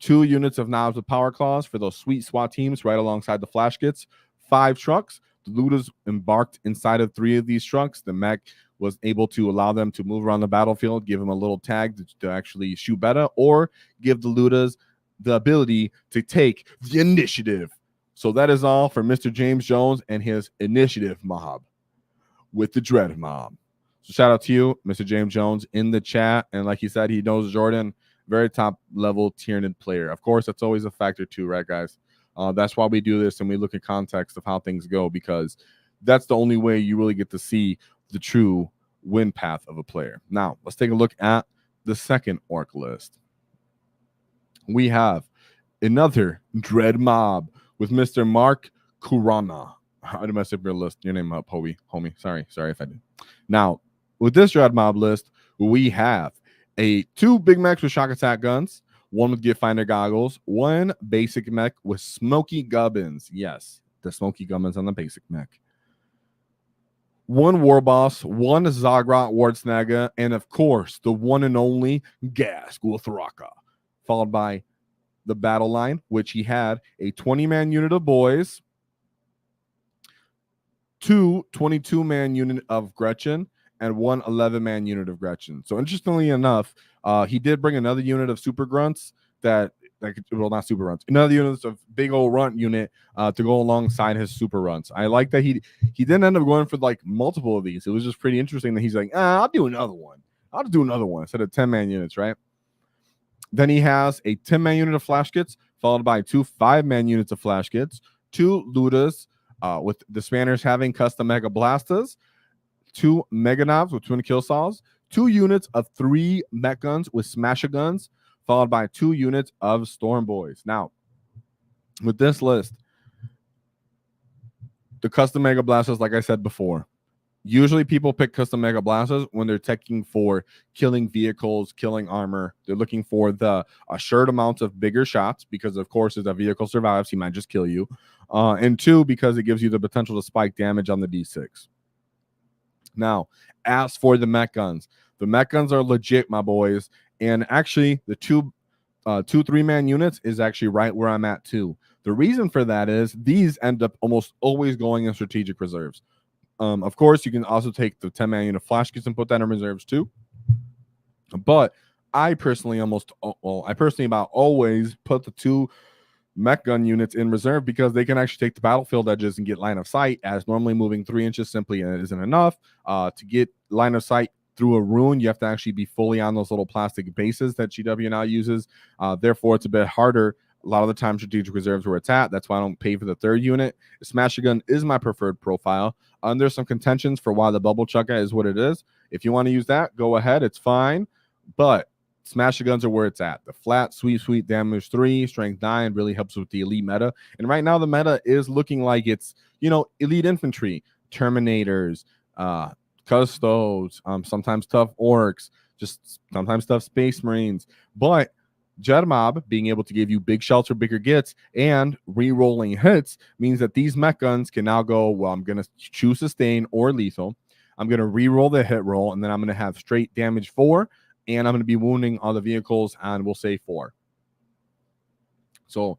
Speaker 1: 2 units of knobs with power claws for those sweet SWAT teams right alongside the flash kits. 5 trucks. The Lootas embarked inside of 3 of these trucks. The mech was able to allow them to move around the battlefield, give them a little tag to actually shoot better, or give the Lootas the ability to take the initiative. So that is all for Mr. James Jones and his initiative mob with the Dread Mob. So shout out to you, Mr. James Jones, in the chat. And like he said, he knows Jordan, very top level tiered player. Of course, that's always a factor too, right, guys? That's why we do this and we look at context of how things go, because that's the only way you really get to see the true win path of a player. Now, let's take a look at the second Ork list. We have another Dread Mob with Mr. Mark Kurana. How did I mess up your list? Your name up, homie. Sorry if I did. Now, with this Dread Mob list, we have 2 Big Macs with shock attack guns. 1 with Get Finder goggles, 1 basic mech with smoky gubbins. Yes, the smoky gubbins on the basic mech. 1 war boss, 1 Zagra, Ward, Snagga, and of course, the one and only Ghaz, followed by the battle line, which he had a 20-man unit of boys, 2 22-man unit of Gretchen, and 1 11-man unit of Gretchen. So interestingly enough, he did bring another unit of super grunts not super runs, another unit of big old runt unit to go alongside his super runs. I like that he didn't end up going for like multiple of these. It was just pretty interesting that he's like, I'll do another one. I'll do another one instead of 10-man units, right? Then he has a 10-man unit of flash kits, followed by 2 5-man units of flash kits, 2 Lootas, with the spanners having custom mega blasters, 2 mega knobs with twin kill saws, 2 units of 3 mech guns with smasher guns, followed by 2 units of storm boys. Now, with this list, the custom mega blasters, like I said before, usually people pick custom mega blasters when they're teching for killing vehicles, killing armor. They're looking for the assured amounts of bigger shots because, of course, if that vehicle survives, he might just kill you. And 2, because it gives you the potential to spike damage on the D6. Now, as for the mech guns are legit, my boys. And actually, the 2 3-man units is actually right where I'm at too. The reason for that is these end up almost always going in strategic reserves. Of course, you can also take the 10-man unit flash kits and put that in reserves too. But I personally about always put the 2 mech gun units in reserve because they can actually take the battlefield edges and get line of sight, as normally moving 3 inches simply isn't enough. To get line of sight through a rune, you have to actually be fully on those little plastic bases that GW now uses. Therefore, it's a bit harder. A lot of the time, strategic reserves where it's at. That's why I don't pay for the 3rd unit. The Smasher Gun is my preferred profile. There's some contentions for why the Bubble Chugga is what it is. If you want to use that, go ahead. It's fine. But Smasher Guns are where it's at. The flat, sweet damage 3, strength 9 really helps with the elite meta. And right now, the meta is looking like it's, elite infantry, Terminators, Custos, sometimes tough Orks, just sometimes tough Space Marines. But Dread Mob being able to give you big shelter, bigger gets, and re-rolling hits means that these mech guns can now go, well, I'm going to choose sustain or lethal. I'm going to re-roll the hit roll, and then I'm going to have straight damage 4, and I'm going to be wounding all the vehicles on, we'll say, 4. So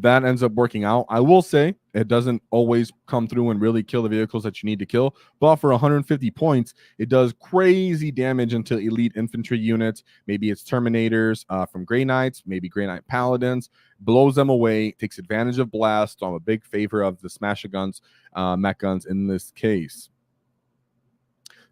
Speaker 1: that ends up working out. I will say it doesn't always come through and really kill the vehicles that you need to kill, but for 150 points, it does crazy damage into elite infantry units. Maybe it's Terminators from Grey Knights, maybe Grey Knight Paladins, blows them away, takes advantage of blast. So I'm a big favor of the Smasher Guns, mech guns in this case.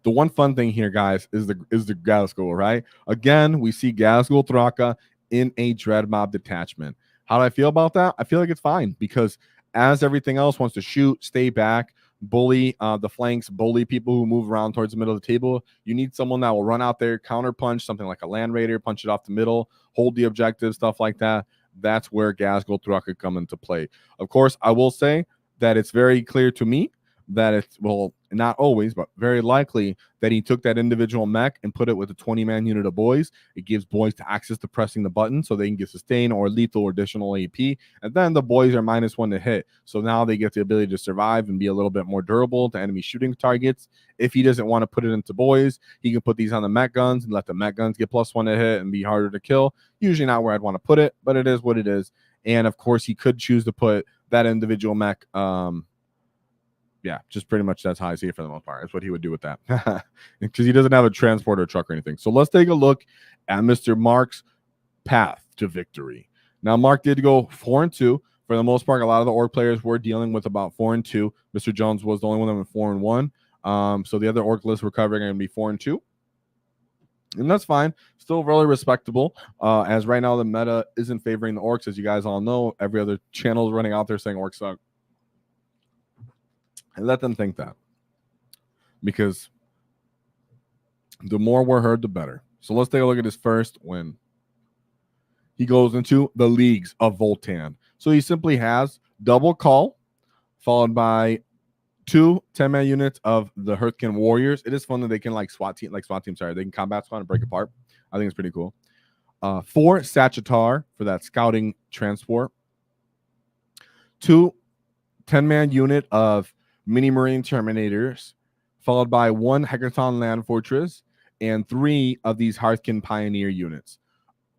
Speaker 1: The one fun thing here, guys, is the Ghazgul, right? Again, we see Ghazgul Thraka in a Dread Mob detachment. How do I feel about that? I feel like it's fine because as everything else wants to shoot, stay back, bully the flanks, bully people who move around towards the middle of the table, you need someone that will run out there, counter punch, something like a Land Raider, punch it off the middle, hold the objective, stuff like that. That's where Ghazgul Thraka come into play. Of course, I will say that it's very clear to me that it's, well, not always, but very likely that he took that individual mech and put it with a 20-man unit of boys. It gives boys to access to pressing the button so they can get sustain or lethal or additional AP. And then the boys are -1 to hit. So now they get the ability to survive and be a little bit more durable to enemy shooting targets. If he doesn't want to put it into boys, he can put these on the mech guns and let the mech guns get +1 to hit and be harder to kill. Usually not where I'd want to put it, but it is what it is. And of course, he could choose to put that individual mech yeah, just pretty much that's how I see it for the most part. That's what he would do with that. Because he doesn't have a transporter truck or anything. So let's take a look at Mr. Mark's path to victory. Now, Mark did go 4-2. For the most part, a lot of the Orc players were dealing with about 4-2. Mr. Jones was the only one that went 4-1. So the other Orc lists we're covering are going to be 4-2. And that's fine. Still really respectable. As right now, the meta isn't favoring the Orcs. As you guys all know, every other channel is running out there saying Orcs suck. And let them think that, because the more we're heard, the better. So let's take a look at his first win. He goes into the Leagues of Voltan. So he simply has double call, followed by 2 10-man units of the Hearthkin Warriors. It is fun that they can they can combat squad and break apart. I think it's pretty cool. 4 Sagitar for that scouting transport. 2 10-man unit of Mini Marine Terminators, followed by 1 Hecaton Land Fortress, and 3 of these Hearthkin Pioneer units.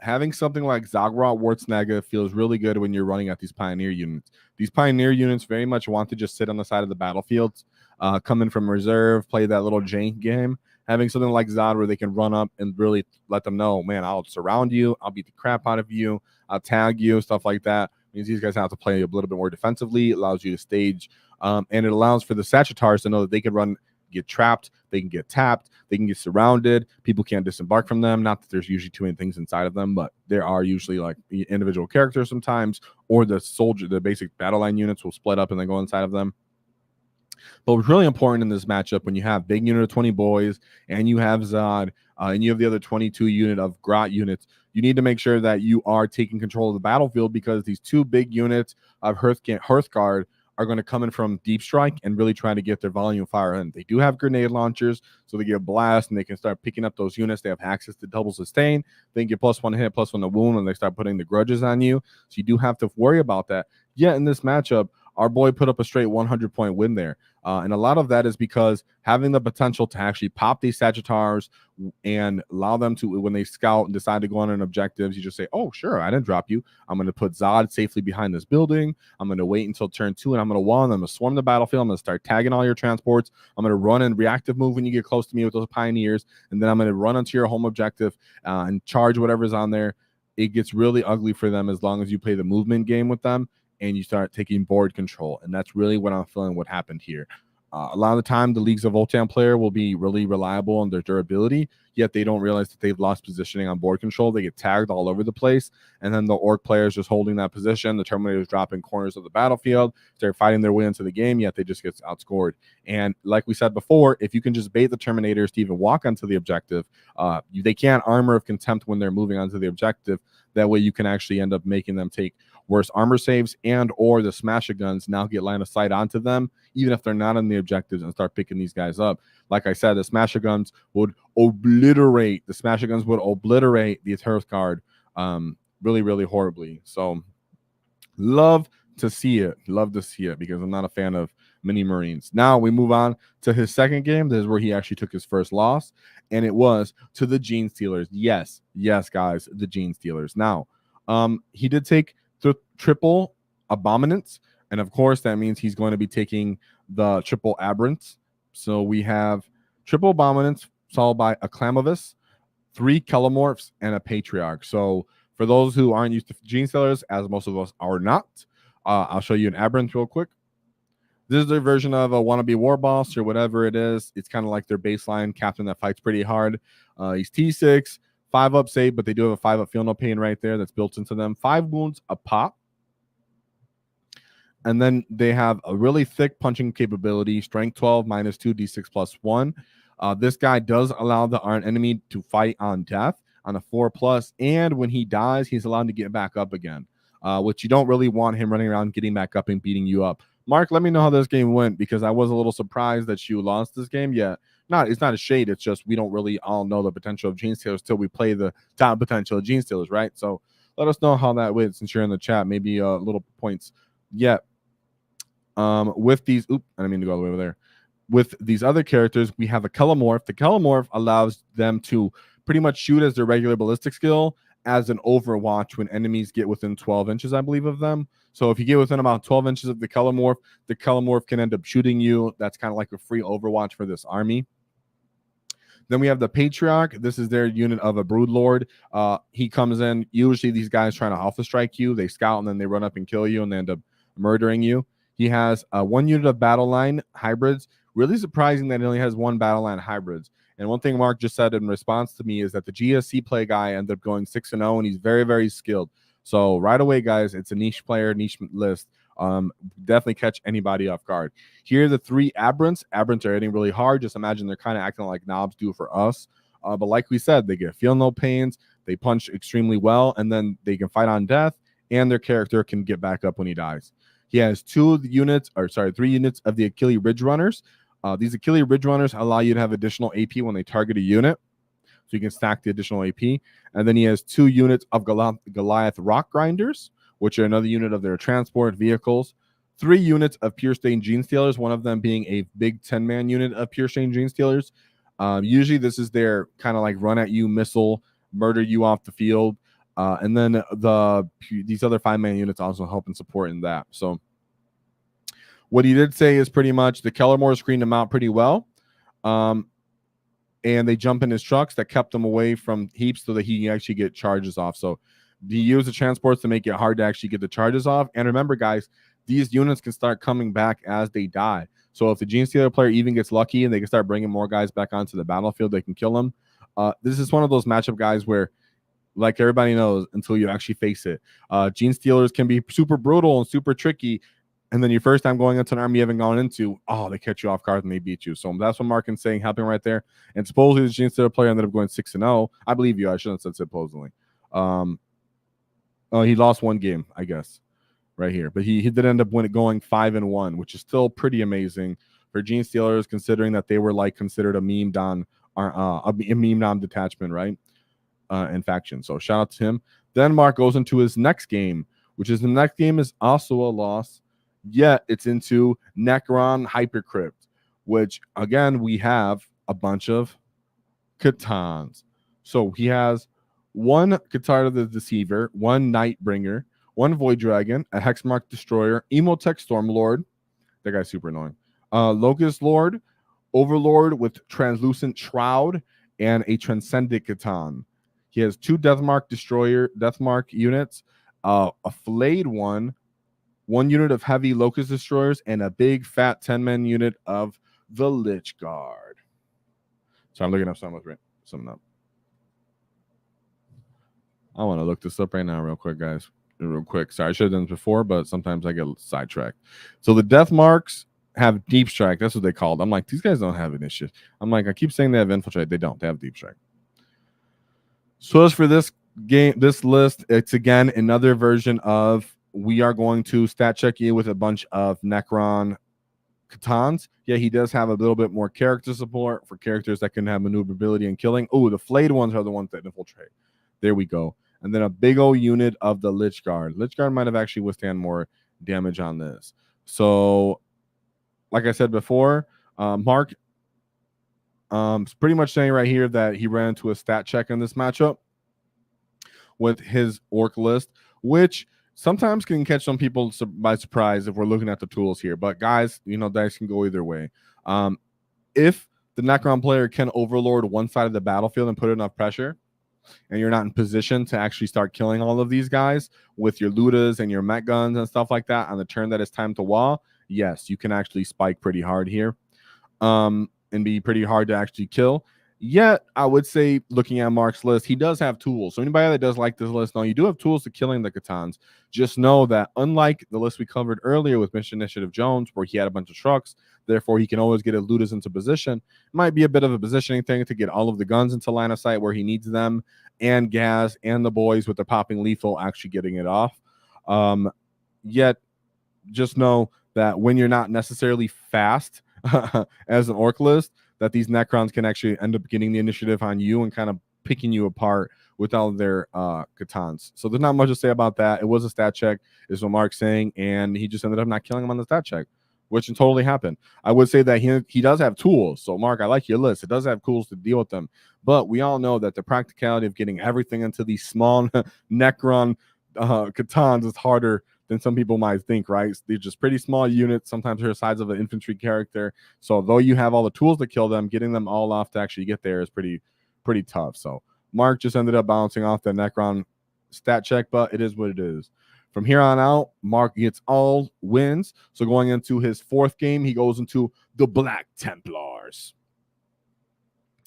Speaker 1: Having something like Zaghrot Wart Snagga feels really good when you're running at these Pioneer units. These Pioneer units very much want to just sit on the side of the battlefield, come in from reserve, play that little jank game. Having something like Zod where they can run up and really let them know, man, I'll surround you, I'll beat the crap out of you, I'll tag you, stuff like that. Means these guys have to play a little bit more defensively. It allows you to stage, and it allows for the Sagittars to know that they can run, get trapped, they can get tapped, they can get surrounded. People can't disembark from them. Not that there's usually too many things inside of them, but there are usually like individual characters sometimes, or the soldier, the basic battle line units will split up and then go inside of them. But what's really important in this matchup, when you have big unit of 20 boys and you have Zod and you have the other 22 unit of Grot units, you need to make sure that you are taking control of the battlefield, because these 2 big units of Hearthguard are going to come in from deep strike and really try to get their volume fire in. They do have grenade launchers, so they get blast and they can start picking up those units. They have access to double sustain. They can get +1 hit, +1 to wound when they start putting the grudges on you. So you do have to worry about that. Yet in this matchup, our boy put up a straight 100-point win there. And a lot of that is because having the potential to actually pop these Sagittars and allow them to, when they scout and decide to go on an objectives, you just say, oh, sure, I didn't drop you. I'm going to put Zod safely behind this building. I'm going to wait until turn 2, and I'm going to wall, and I'm going to swarm the battlefield. I'm going to start tagging all your transports. I'm going to run and reactive move when you get close to me with those Pioneers, and then I'm going to run onto your home objective and charge whatever's on there. It gets really ugly for them as long as you play the movement game with them and you start taking board control. And that's really what I'm feeling what happened here. A lot of the time, the Leagues of Voltan player will be really reliable in their durability, yet they don't realize that they've lost positioning on board control. They get tagged all over the place, and then the Orc players just holding that position. The Terminators drop in corners of the battlefield. They're fighting their way into the game, yet they just get outscored. And like we said before, if you can just bait the Terminators to even walk onto the objective, they can't Armor of Contempt when they're moving onto the objective. That way you can actually end up making them take worse armor saves, and or the Smasher Guns now get line of sight onto them, even if they're not on the objectives, and start picking these guys up. Like I said, the Smasher Guns would obliterate the Hearthguard really, really horribly. So love to see it. Love to see it, because I'm not a fan of Mini Marines. Now we move on to his second game. This is where he actually took his first loss, and it was to the Gene Stealers. Yes, guys, the Gene Stealers. Now, he did take the triple Abominants. And of course, that means he's going to be taking the triple aberrants. So we have triple Abominants, followed by a Clamovis, 3 Kelomorphs, and a Patriarch. So for those who aren't used to Gene Stealers, as most of us are not, I'll show you an aberrant real quick. This is their version of a wannabe war boss or whatever it is. It's kind of like their baseline captain that fights pretty hard. He's T6, 5-up save, but they do have a 5-up feel no pain right there that's built into them. 5 wounds a pop. And then they have a really thick punching capability, strength 12, minus 2, d6 plus 1. This guy does allow the enemy to fight on death on a 4+, and when he dies, he's allowed to get back up again, which you don't really want him running around getting back up and beating you up. Mark, let me know how this game went, because I was a little surprised that you lost this game. Yeah, it's not a shade. It's just we don't really all know the potential of Gene Stealers till we play the top potential of Gene Stealers, right? So let us know how that went since you're in the chat. Maybe little points. Yeah. With these, I didn't mean to go all the way over there. With these other characters, we have a Kelomorph. The Kelomorph allows them to pretty much shoot as their regular ballistic skill as an overwatch when enemies get within 12 inches, I believe, of them. So if you get within about 12 inches of the Kelomorph can end up shooting you. That's kind of like a free overwatch for this army. Then we have the Patriarch. This is their unit of a Broodlord. He comes in. Usually these guys trying to alpha strike you. They scout and then they run up and kill you and they end up murdering you. He has 1 unit of battle line hybrids. Really surprising that he only has 1 battle line hybrids. And one thing Mark just said in response to me is that the GSC play guy ended up going 6-0, and he's very, very skilled. So right away, guys, it's a niche player, niche list. Definitely catch anybody off guard. Here are the 3 aberrants. Aberrants are hitting really hard. Just imagine they're kind of acting like knobs do for us. But like we said, they get feel no pains. They punch extremely well, and then they can fight on death, and their character can get back up when he dies. He has 3 units of the Achilles Ridge Runners. These Achilles Ridge Runners allow you to have additional AP when they target a unit, so you can stack the additional AP. And then he has 2 units of Goliath Rock Grinders, which are another unit of their transport vehicles. 3 units of Pure Stain Gene Stealers, one of them being a big 10-man unit of Pure Stain Gene Stealers. Usually this is their kind of like run at you missile, murder you off the field. And then these other 5-man units also help and support in that. So what he did say is pretty much the Kellermore screened him out pretty well. And they jump in his trucks that kept them away from heaps so that he can actually get charges off. So he used the transports to make it hard to actually get the charges off. And remember, guys, these units can start coming back as they die. So if the Gene Stealer player even gets lucky and they can start bringing more guys back onto the battlefield, they can kill them. This is one of those matchup guys where, like everybody knows, until you actually face it, Gene Stealers can be super brutal and super tricky. And then your first time going into an army you haven't gone into, they catch you off guard and they beat you. So that's what Mark is saying, helping right there. And supposedly the Gene Stealer player ended up going 6-0. I believe you. I shouldn't have said supposedly. He lost 1 game, I guess, right here. But he did end up going 5-1, which is still pretty amazing for Gene Stealers, considering that they were like considered a meme non detachment, right? And faction. So shout out to him. Then Mark goes into his next game, which is the next game is also a loss. Yet it's into Necron Hypercrypt, which again we have a bunch of Catans. So he has 1 Qatar the Deceiver, 1 Nightbringer, 1 Void Dragon, a Hexmark Destroyer, Emotech Stormlord. That guy's super annoying. Locust Lord, Overlord with Translucent Shroud, and a Transcendent Catan. He has 2 Deathmark units, a flayed one 1 unit of heavy Locust Destroyers, and a big fat 10-man unit of the Lich Guard. So I'm looking up something up. I want to look this up right now real quick, guys. Real quick. Sorry, I should have done this before, but sometimes I get sidetracked. So the Deathmarks have Deep Strike. That's what they called. I'm like, these guys don't have initiative. I'm like, I keep saying they have Infiltrate. They don't. They have Deep Strike. So as for this game, this list, it's again another version of we are going to stat check you with a bunch of Necron Catans. Yeah, he does have a little bit more character support for characters that can have maneuverability and killing. Oh, the flayed ones are the ones that infiltrate. There we go. And then a big old unit of the Lich Guard. Lich Guard might have actually withstand more damage on this. So, like I said before, Mark is pretty much saying right here that he ran into a stat check in this matchup with his Orc list, which sometimes can catch some people by surprise if we're looking at the tools here. But guys, dice can go either way. If the Necron player can overlord one side of the battlefield and put enough pressure, and you're not in position to actually start killing all of these guys with your Lootas and your mech guns and stuff like that on the turn that it's time to WAAAGH, yes, you can actually spike pretty hard here, and be pretty hard to actually kill. Yet, I would say, looking at Mark's list, he does have tools. So anybody that does like this list, no, you do have tools to killing the C'tans. Just know that unlike the list we covered earlier with Mission Initiative Jones, where he had a bunch of Trukks, therefore he can always get his Lootas into position. It might be a bit of a positioning thing to get all of the guns into line of sight where he needs them, and Ghaz and the boys with the popping lethal actually getting it off. Yet, just know that when you're not necessarily fast as an Ork list, that these Necrons can actually end up getting the initiative on you and kind of picking you apart with all of their C'tans. So there's not much to say about that. It was a stat check, is what Mark's saying, and he just ended up not killing him on the stat check, which totally happened. I would say that he does have tools. So, Mark, I like your list. It does have tools to deal with them. But we all know that the practicality of getting everything into these small Necron C'tans is harder than some people might think, right? They're just pretty small units. Sometimes they're the size of an infantry character. So though you have all the tools to kill them, getting them all off to actually get there is pretty tough. So Mark just ended up bouncing off the Necron stat check, but it is what it is. From here on out, Mark gets all wins. So going into his fourth game, he goes into the Black Templars.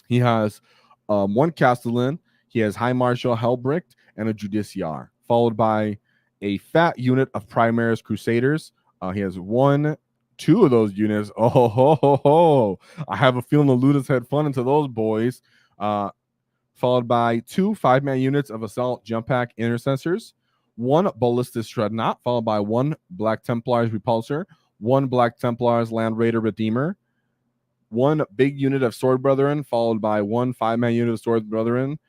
Speaker 1: He has one Castellan. He has High Marshal Helbricht and a Judiciar, followed by a fat unit of Primaris Crusaders. He has two of those units. Oh, I have a feeling the Lootas had fun into those boys. Followed by 2 5-man units of Assault Jump Pack Intercessors, 1 Ballistus Dreadnought, followed by 1 Black Templars Repulsor, 1 Black Templars Land Raider Redeemer, 1 big unit of Sword Brethren, followed by 1 5-man unit of Sword Brethren,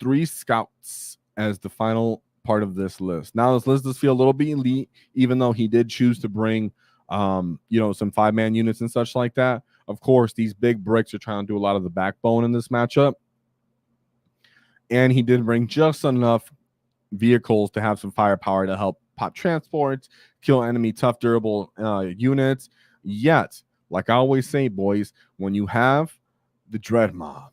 Speaker 1: 3 Scouts as the final part of this list. Now this list does feel a little bit elite, even though he did choose to bring some 5-man units and such like that. Of course, these big bricks are trying to do a lot of the backbone in this matchup, and he did bring just enough vehicles to have some firepower to help pop transports, kill enemy tough durable units. Yet, like I always say, boys, when you have the Dread Mob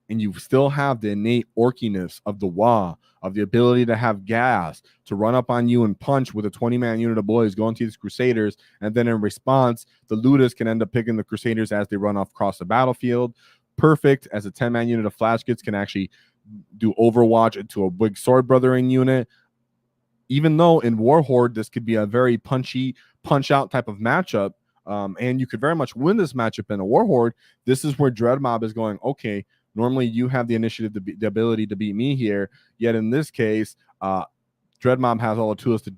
Speaker 1: and you still have the innate orkiness of the WAAAGH, of the ability to have Ghaz to run up on you and punch with a 20-man unit of boys going to these Crusaders, and then in response, the Lootas can end up picking the Crusaders as they run off across the battlefield. Perfect, as a 10-man unit of Flash Kits can actually do Overwatch into a big Sword Brethren unit. Even though in War Horde, this could be a very punchy, punch-out type of matchup, and you could very much win this matchup in a War Horde, this is where Dread Mob is going, okay, normally you have the initiative, the ability to beat me here. Yet in this case, Dread Mob has all the tools to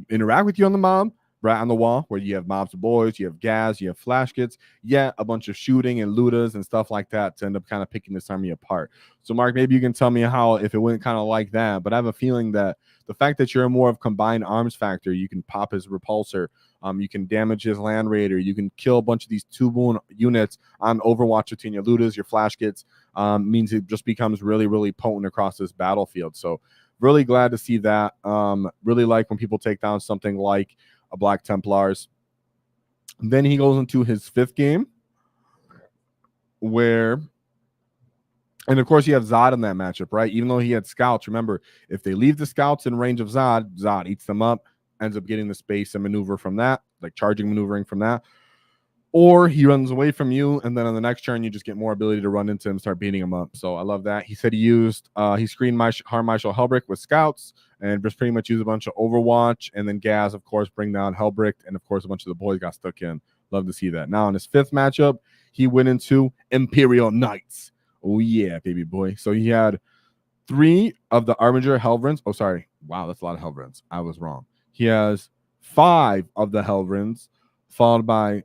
Speaker 1: interact with you on the mob, right on the wall, where you have mobs of boys, you have Ghaz, you have Flash Kits, yet a bunch of shooting and Lootas and stuff like that to end up kind of picking this army apart. So, Mark, maybe you can tell me how, if it went kind of like that, but I have a feeling that the fact that you're more of combined arms factor, you can pop his repulsor, you can damage his Land Raider, you can kill a bunch of these 2-wound units on Overwatch between your Lootas, your Flash Kits, means it just becomes really, really potent across this battlefield. So really glad to see that. Really like when people take down something like a Black Templars. Then he goes into his 5th game, where, and of course you have Zod in that matchup, right? Even though he had scouts, remember, if they leave the scouts in range of Zod, Zod eats them up, ends up getting the space and maneuver from that, like charging maneuvering from that. Or he runs away from you, and then on the next turn, you just get more ability to run into him, start beating him up. So I love that. He said he used, he screened High Marshal Helbricht with scouts, and just pretty much used a bunch of Overwatch, and then Ghaz, of course, bring down Helbricht, and of course, a bunch of the boys got stuck in. Love to see that. Now, in his 5th matchup, he went into Imperial Knights. Oh, yeah, baby boy. So he had 3 of the Armiger Helvrins. Oh, sorry. Wow, that's a lot of Helvrins. I was wrong. He has 5 of the Helvrins, followed by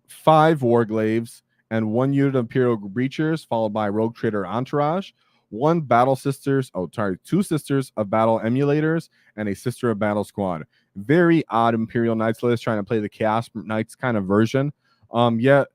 Speaker 1: 5 Warglaves, and 1 unit of Imperial Breachers, followed by Rogue Trader Entourage, 2 Sisters of Battle Emulators, and a Sister of Battle Squad. Very odd Imperial Knights list, trying to play the Chaos Knights kind of version. Yet,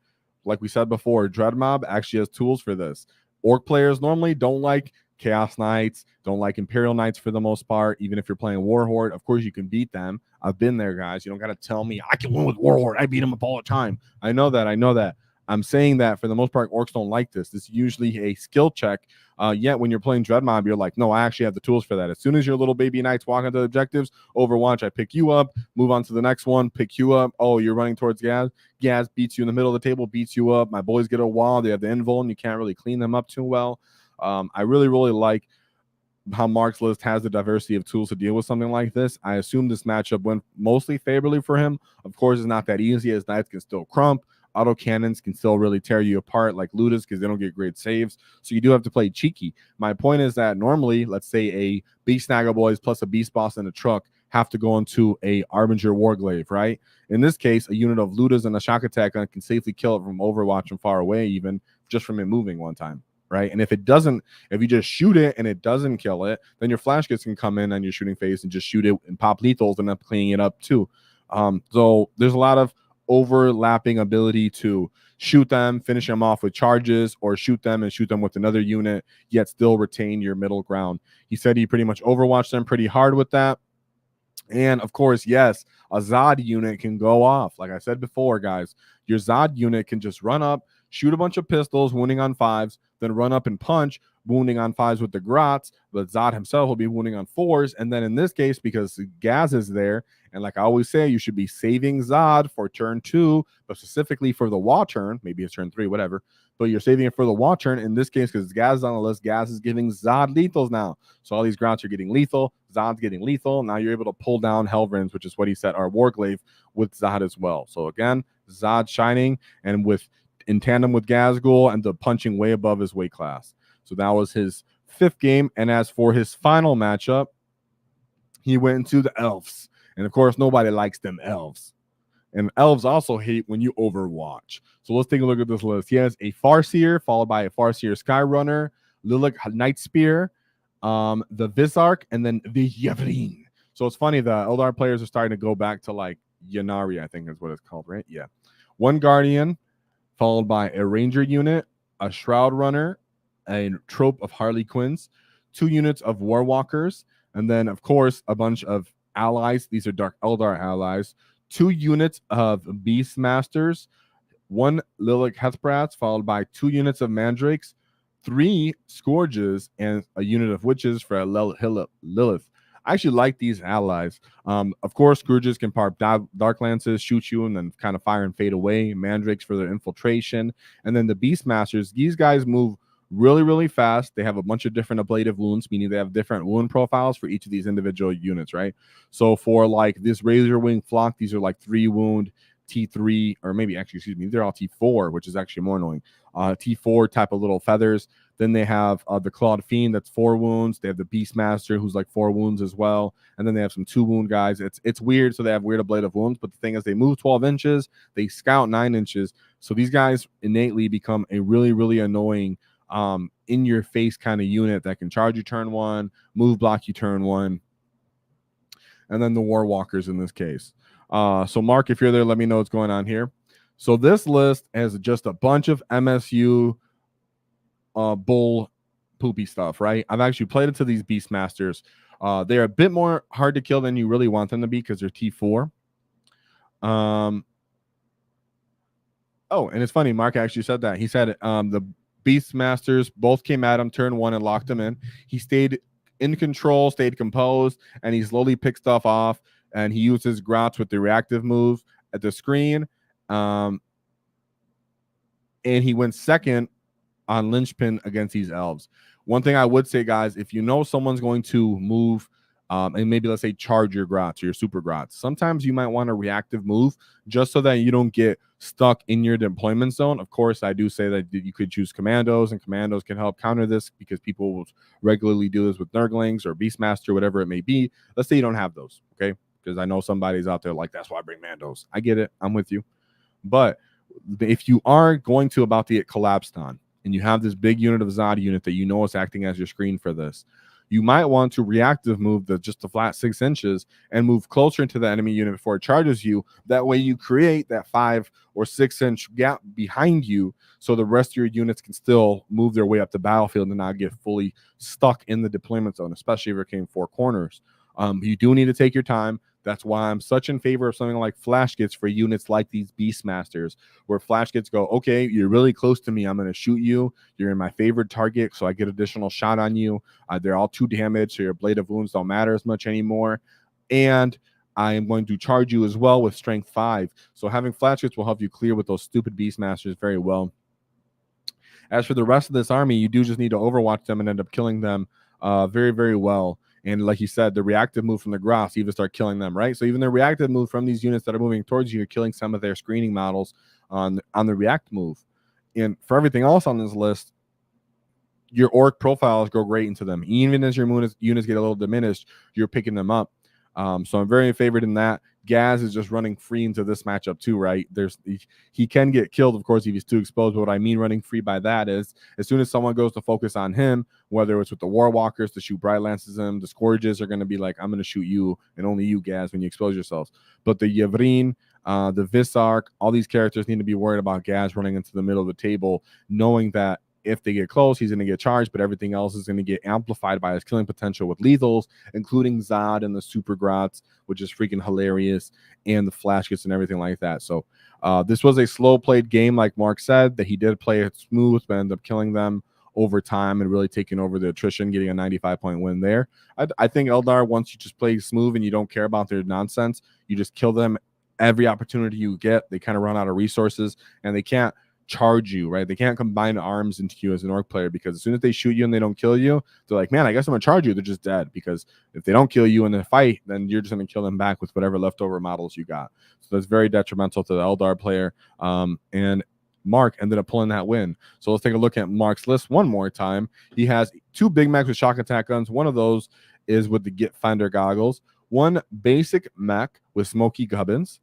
Speaker 1: like we said before, Dread Mob actually has tools for this. Orc players normally don't like Chaos Knights, don't like Imperial Knights for the most part. Even if you're playing War Horde, of course you can beat them. I've been there, guys. You don't got to tell me I can win with War Horde. I beat them up all the time. I know that. I'm saying that for the most part, Orks don't like this. This is usually a skill check. Yet when you're playing Dread Mob, you're like, no, I actually have the tools for that. As soon as your little baby knights walk into the objectives, Overwatch, I pick you up, move on to the next one, pick you up. Oh, you're running towards Ghaz. Ghaz beats you in the middle of the table, beats you up. My boys get a wall. They have the invul, and you can't really clean them up too well. I really like how Mark's list has the diversity of tools to deal with something like this. I assume this matchup went mostly favorably for him. Of course, it's not that easy, as knights can still crump. Auto cannons can still really tear you apart like Lootas because they don't get great saves. So you do have to play cheeky. My point is that normally, let's say a Beast Snagga boys plus a Beast Boss and a Trukk have to go into a Arbinger Warglaive, right? In this case, a unit of Lootas and a Shock Attack can safely kill it from Overwatch from far away, even just from it moving one time, right? And if you just shoot it and it doesn't kill it, then your flash kits can come in on your shooting phase and just shoot it and pop lethals and up cleaning it up too. So there's a lot of overlapping ability to shoot them, finish them off with charges, or shoot them and shoot them with another unit, yet still retain your middle ground. He said he pretty much overwatched them pretty hard with that. And of course, yes, a Zod unit can go off. Like I said before, guys, your Zod unit can just run up, shoot a bunch of pistols, wounding on 5s, then run up and punch, wounding on 5s with the Grots, but Zod himself will be wounding on 4s. And then in this case, because Ghaz is there, and like I always say, you should be saving Zod for turn 2, but specifically for the WAAAGH turn, maybe it's turn 3, whatever, but you're saving it for the WAAAGH turn. In this case, because Ghaz is on the list, Ghaz is giving Zod lethals now. So all these Grots are getting lethal, Zod's getting lethal. Now you're able to pull down Helvrins, which is what he said, our Warglaive with Zod as well. So again, Zod shining, and in tandem with Ghazghul and the punching way above his weight class. So that was his 5th game. And as for his final matchup, he went into the Elves. And of course, nobody likes them Elves. And Elves also hate when you overwatch. So let's take a look at this list. He has a Farseer, followed by a Farseer Skyrunner, Lilac Night Spear, the Visarch, and then the Yavrin. So it's funny, the Eldar players are starting to go back to like Yanari, I think is what it's called, right? Yeah. 1 Guardian, followed by a Ranger unit, a Shroud Runner, a trope of Harley Quinns, 2 units of Warwalkers, and then, of course, a bunch of allies. These are Dark Eldar allies. 2 units of Beastmasters, 1 Lilac Hethbrats, followed by 2 units of Mandrakes, 3 Scourges, and a unit of Witches for Lilith. I actually like these allies. Of course, Scourges can pop Dark Lances, shoot you, and then kind of fire and fade away. Mandrakes for their infiltration. And then the Beastmasters, these guys move really fast. They have a bunch of different ablative wounds, meaning they have different wound profiles for each of these individual units, right? So for like this Razor Wing Flock, these are like 3 wound T3, or maybe actually, excuse me, they're all T4, which is actually more annoying. T4 type of little feathers. Then they have the Clawed Fiend, that's 4 wounds. They have the Beastmaster, who's like 4 wounds as well. And then they have some 2 wound guys. It's weird, so they have weird ablative wounds. But the thing is, they move 12 inches, they scout 9 inches. So these guys innately become a really annoying in your face kind of unit that can charge you turn 1, move block you turn 1, and then the Warwalkers in this case. So Mark, if you're there, let me know what's going on here. So this list has just a bunch of MSU bull poopy stuff, right? I've actually played it to these Beastmasters. They're a bit more hard to kill than you really want them to be because they're T4. Oh, and it's funny, Mark actually said that. He said the Beastmasters both came at him turn 1 and locked him in. He stayed in control, stayed composed, and he slowly picked stuff off, and he used his Grots with the reactive move at the screen. And he went second on Linchpin against these Elves. One thing I would say, guys, if you know someone's going to move and maybe let's say charge your Grots or your super Grots, sometimes you might want a reactive move just so that you don't get stuck in your deployment zone. Of course, I do say that you could choose commandos, and commandos can help counter this because people will regularly do this with Nurglings or Beastmaster, whatever it may be. Let's say you don't have those, okay? Because I know somebody's out there like, that's why I bring Mandos. I get it. I'm with you. But if you are going to about to get collapsed on, and you have this big unit of Zod unit that you know is acting as your screen for this, you might want to reactive move just the flat 6 inches and move closer into the enemy unit before it charges you. That way you create that 5 or 6 inch gap behind you, so the rest of your units can still move their way up the battlefield and not get fully stuck in the deployment zone, especially if you're came 4 corners. You do need to take your time. That's why I'm such in favor of something like flash kits for units like these Beastmasters, where flash kits go, okay, you're really close to me, I'm going to shoot you. You're in my favorite target, so I get additional shot on you. They're all 2 damage, so your blade of wounds don't matter as much anymore. And I am going to charge you as well with strength 5. So having flash kits will help you clear with those stupid Beastmasters very well. As for the rest of this army, you do just need to overwatch them and end up killing them very, very well. And like you said, the reactive move from the Ghaz, you even start killing them, right? So even the reactive move from these units that are moving towards you, you're killing some of their screening models on the react move. And for everything else on this list, your orc profiles go great into them. Even as your units get a little diminished, you're picking them up. So I'm very in favor in that. Ghaz is just running free into this matchup too, right? He can get killed, of course, if he's too exposed. But what I mean running free by that is as soon as someone goes to focus on him, whether it's with the Warwalkers to shoot Bright Lances him, the Scourges are going to be like, I'm going to shoot you and only you, Ghaz, when you expose yourselves. But the Yavrin, the Visark, all these characters need to be worried about Ghaz running into the middle of the table, knowing that if they get close, he's going to get charged, but everything else is going to get amplified by his killing potential with lethals, including Zod and the Super Grots, which is freaking hilarious, and the flash kits and everything like that. So this was a slow-played game, like Mark said, that he did play it smooth, but ended up killing them over time and really taking over the attrition, getting a 95-point win there. I think Eldar, once you just play smooth and you don't care about their nonsense, you just kill them every opportunity you get. They kind of run out of resources, and they can't charge you, right? They can't combine arms into you as an orc player, because as soon as they shoot you and they don't kill you, they're like, man, I guess I'm gonna charge you. They're just dead, because if they don't kill you in the fight, then you're just gonna kill them back with whatever leftover models you got. So that's very detrimental to the Eldar player. And Mark ended up pulling that win. So let's take a look at Mark's list one more time. He has 2 Big Macs with shock attack guns. One of those is with the Get Finder goggles, 1 basic mech with smoky gubbins,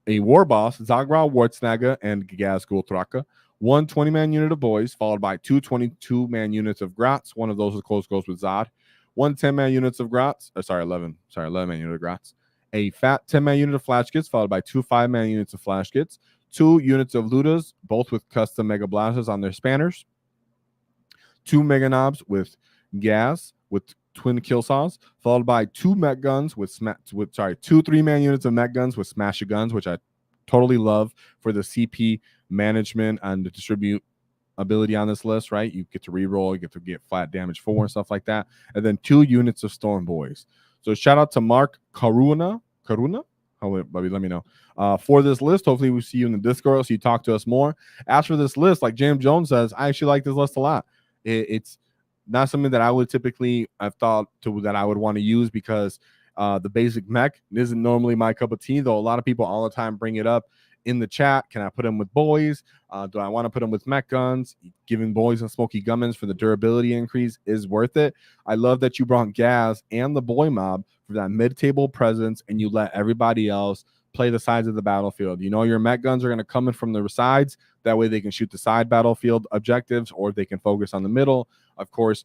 Speaker 1: a war boss, Zagra, Snagga, and Ghaz Trukk, 1 20-man unit of boys, followed by 2 22-man units of Grots. One of those is close goes with Zod. 1 10-man units of Grots. 11-man unit of Grots. A fat 10-man unit of flash kits, followed by 2 5-man units of flash kits. 2 units of Lootas, both with custom Mega Blasters on their spanners. 2 Mega Knobs with Ghaz, with twin kill saws, followed by 2 mech guns with 2 3-man units of mech guns with smasher guns, which I totally love for the CP management and the distribute ability on this list, right? You get to reroll, you get to get flat damage 4 and stuff like that. And then 2 units of Storm Boys. So shout out to Mark Karuna. Oh, Bobby, let me know. For this list, hopefully we see you in the Discord so you talk to us more. As for this list, like James Jones says, I actually like this list a lot. It's not something that I would typically have thought that I would want to use, because the basic mech isn't normally my cup of tea, though a lot of people all the time bring it up in the chat. Can I put them with boys? Do I want to put them with mech guns? Giving boys and smoky gummins for the durability increase is worth it. I love that you brought Ghaz and the boy mob for that mid-table presence, and you let everybody else play the sides of the battlefield. You know your mech guns are going to come in from the sides. That way they can shoot the side battlefield objectives, or they can focus on the middle. Of course,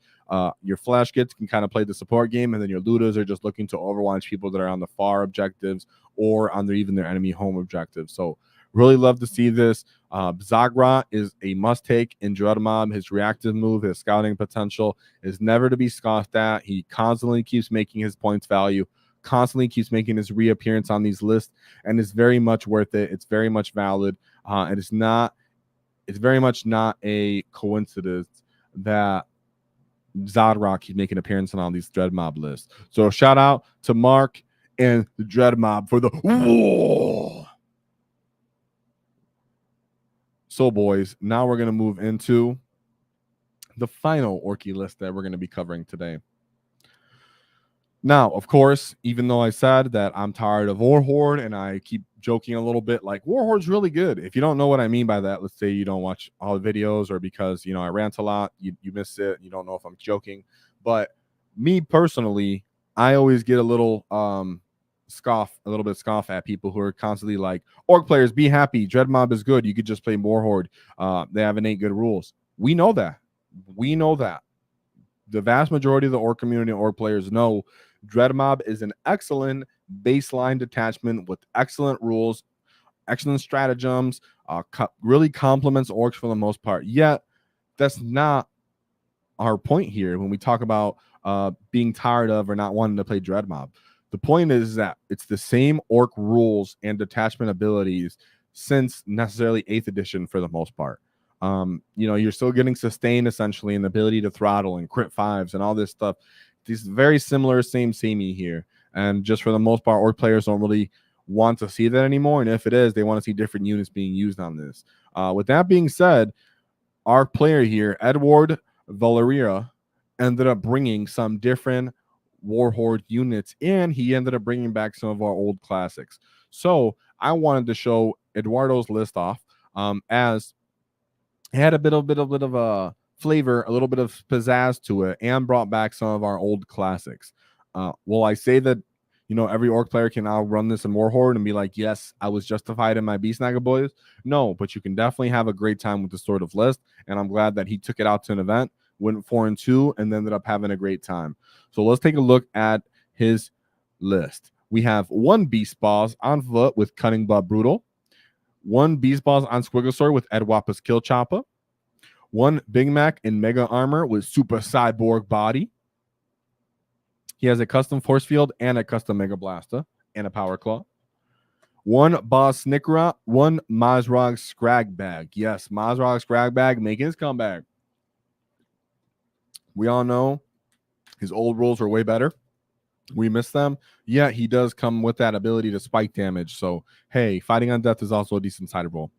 Speaker 1: your flash kits can kind of play the support game, and then your Lootas are just looking to overwatch people that are on the far objectives or on even their enemy home objectives. So really love to see this. Zagra is a must-take in Dread Mob. His reactive move, his scouting potential is never to be scoffed at. He constantly keeps making his points value, constantly keeps making his reappearance on these lists, and it's very much worth it. It's very much valid. And it's very much not a coincidence that Zodrock keeps making appearance on all these Dread Mob lists. So shout out to Mark and the Dread Mob for the war. So boys, now we're going to move into the final Orky list that we're going to be covering today. Now, of course, even though I said that I'm tired of War Horde, and I keep joking a little bit like War Horde's really good. If you don't know what I mean by that, let's say you don't watch all the videos, or because, you know, I rant a lot, you miss it, you don't know if I'm joking. But me personally, I always get a little scoff at people who are constantly like, Orc players, be happy, Dread Mob is good, you could just play War Horde. They have innate good rules. We know that. the vast majority of the Ork community and Ork players know Dread Mob is an excellent baseline detachment with excellent rules, excellent stratagems, really complements Orks for the most part. Yet, that's not our point here when we talk about being tired of or not wanting to play Dread Mob. The point is that it's the same Ork rules and detachment abilities since necessarily 8th edition for the most part. You're still getting sustain essentially and the ability to throttle and crit fives and all this stuff. These very similar, samey here. And just for the most part, Ork players don't really want to see that anymore. And if it is, they want to see different units being used on this. With that being said, our player here, Edward Valeria, ended up bringing some different Warhorde units, and he ended up bringing back some of our old classics. So I wanted to show Eduardo's list off as it had a bit of a flavor, a little bit of pizzazz to it, and brought back some of our old classics. Will I say that every Ork player can now run this in Warhorde and be like, yes, I was justified in my Snagga boys? No, but you can definitely have a great time with this sort of list, and I'm glad that he took it out to an event, went 4-2, and ended up having a great time. So let's take a look at his list. We have 1 Beast Boss on foot with Cunning but Brutal, 1 Beast Boss on Squigglesword with Ed WAAAGH Kill Chopper, 1 Big Mac in Mega Armor with Super Cyborg Body. He has a custom force field and a custom Mega Blaster and a Power Claw. 1 Boss Snickera, 1 Mazrog Scrag Bag. Yes, Mazrog Scrag Bag making his comeback. We all know his old rules are way better. We miss them. Yeah, he does come with that ability to spike damage. So, hey, fighting on death is also a decent side roll.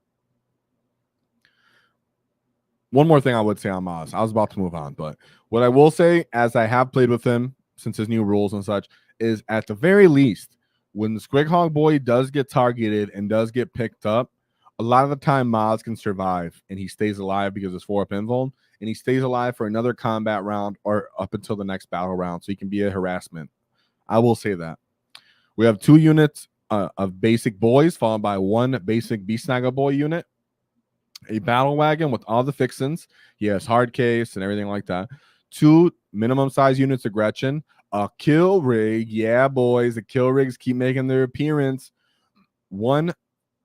Speaker 1: One more thing I would say on Maz. I was about to move on, but what I will say, as I have played with him since his new rules and such, is at the very least, when the Squighog boy does get targeted and does get picked up, a lot of the time Maz can survive and he stays alive because it's 4-up invuln, and he stays alive for another combat round or up until the next battle round, so he can be a harassment. I will say that. We have 2 units of basic boys, followed by 1 basic Snagga boy unit, a battle wagon with all the fixins. He has hard case and everything like that. 2 minimum size units of Gretchen, a kill rig. Yeah, boys, the kill rigs keep making their appearance. 1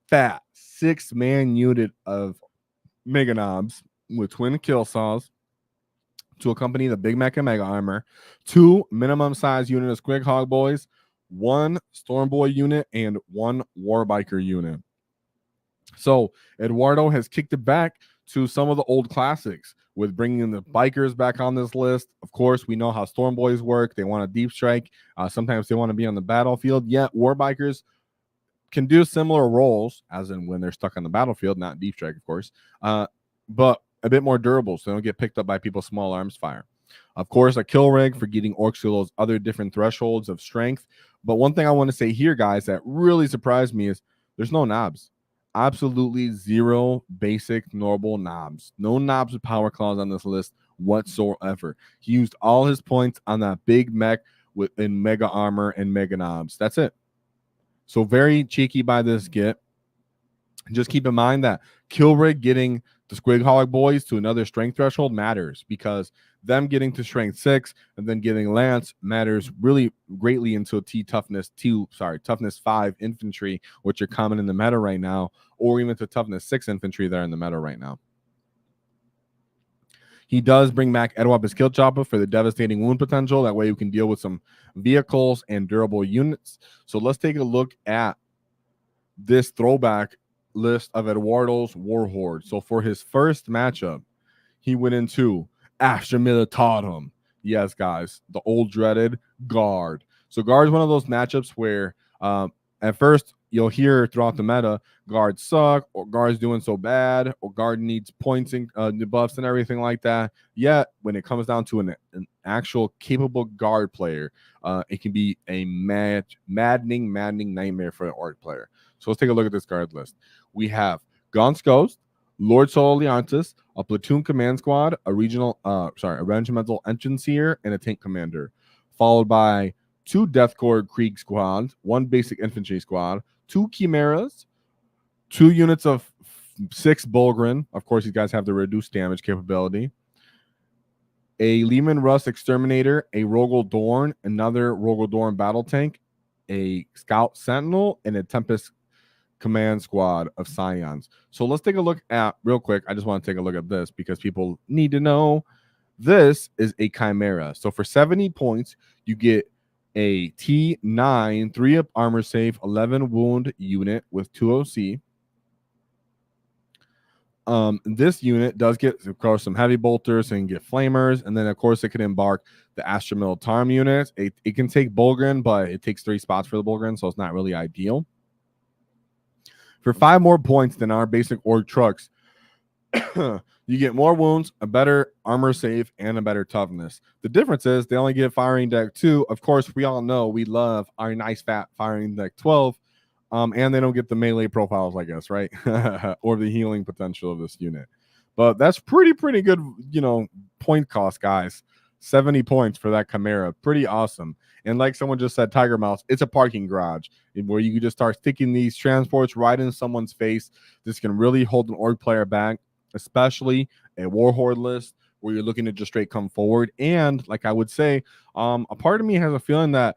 Speaker 1: fat 6-man unit of Mega Knobs with twin kill saws to accompany the Big Mac and Mega Armor. 2 minimum size unit of Squighog boys, 1 Storm Boy unit, and 1 Warbiker unit. So Eduardo has kicked it back to some of the old classics with bringing the bikers back on this list. Of course, we know how Storm Boys work. They want a deep strike. Sometimes they want to be on the battlefield. Yet Warbikers can do similar roles, as in when they're stuck on the battlefield, not deep strike, of course, but a bit more durable, so they don't get picked up by people's small arms fire. Of course, a kill rig for getting Orks to those other different thresholds of strength. But one thing I want to say here, guys, that really surprised me is there's no knobs. Absolutely 0 basic normal knobs. No knobs with power claws on this list whatsoever. He used all his points on that big mech in Mega Armor and Mega Knobs. That's it. So very cheeky by this get. Just keep in mind that kill rig getting the Squighog boys to another strength threshold matters, because them getting to strength 6 and then getting Lance matters really greatly into toughness 5 infantry, which are common in the meta right now, or even to toughness 6 infantry that are in the meta right now. He does bring back Ed WAAAGH Kill Chopper for the devastating wound potential. That way you can deal with some vehicles and durable units. So let's take a look at this throwback list of Eduardo's Warhorde. So for his first matchup, he went into Astra Militarum. Yes, guys, the old dreaded Guard. So Guard is one of those matchups where at first you'll hear throughout the meta, Guard suck, or Guard's doing so bad, or Guard needs points and debuffs and everything like that. Yet when it comes down to an actual capable Guard player, it can be a maddening nightmare for an Ork player. So let's take a look at this Guard list. We have Gaunt's Ghost, Lord Sol Leontis, a platoon command squad, a regimental engineer, and a tank commander, followed by 2 Death Corps Krieg squads, 1 basic infantry squad, 2 Chimeras, 2 units of 6 Bulgrin. Of course, these guys have the reduced damage capability. a Lehman Russ Exterminator, a Rogel Dorn, another Rogel Dorn Battle Tank, a Scout Sentinel, and a Tempest Command Squad of Scions. So let's take a look at, real quick, I just want to take a look at this because people need to know this is a Chimera. So for 70 points, you get a T9, 3-up armor save, 11 wound unit with 2 OC. This unit does get, of course, some heavy bolters and get flamers, and then of course it can embark the Astra Militarum units. It can take Bulgrin, but it takes 3 spots for the Bulgrin, so it's not really ideal. For 5 more points than our basic org trucks, you get more wounds, a better armor save, and a better toughness. The difference is they only get firing deck 2. Of course, we all know we love our nice fat firing deck 12. And they don't get the melee profiles, I guess, right? Or the healing potential of this unit. But that's pretty good, point cost, guys. 70 points for that Chimera. Pretty awesome. And like someone just said, Tiger Mouse, it's a parking garage where you can just start sticking these transports right in someone's face. This can really hold an org player back, especially a Warhorde list where you're looking to just straight come forward. And like I would say, a part of me has a feeling that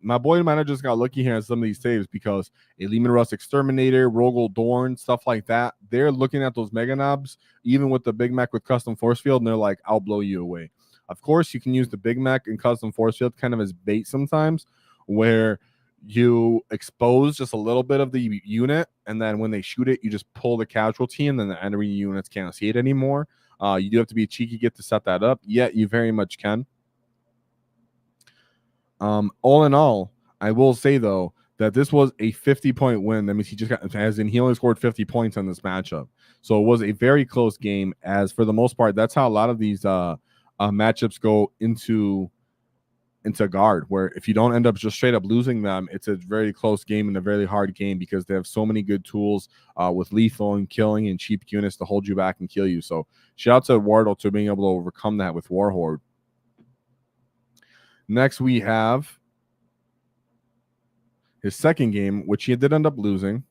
Speaker 1: my boy might have just got lucky here on some of these saves because a Lehman Russ Exterminator, Rogel Dorn, stuff like that, they're looking at those Mega Knobs, even with the Big Mech with Custom Force Field, and they're like, I'll blow you away. Of course, you can use the Big Mech and Custom Force Field kind of as bait sometimes, where you expose just a little bit of the unit, and then when they shoot it, you just pull the casualty, and then the enemy units can't see it anymore. You do have to be cheeky to set that up, yet you very much can. All in all, I will say though that this was a 50-point win. That means he only scored 50 points on this matchup. So it was a very close game. As for the most part, that's how a lot of these matchups go into guard. Where if you don't end up just straight up losing them, it's a very close game and a very hard game because they have so many good tools with lethal and killing and cheap units to hold you back and kill you. So shout out to Wardle to being able to overcome that with Warhorde. Next, we have his second game, which he did end up losing.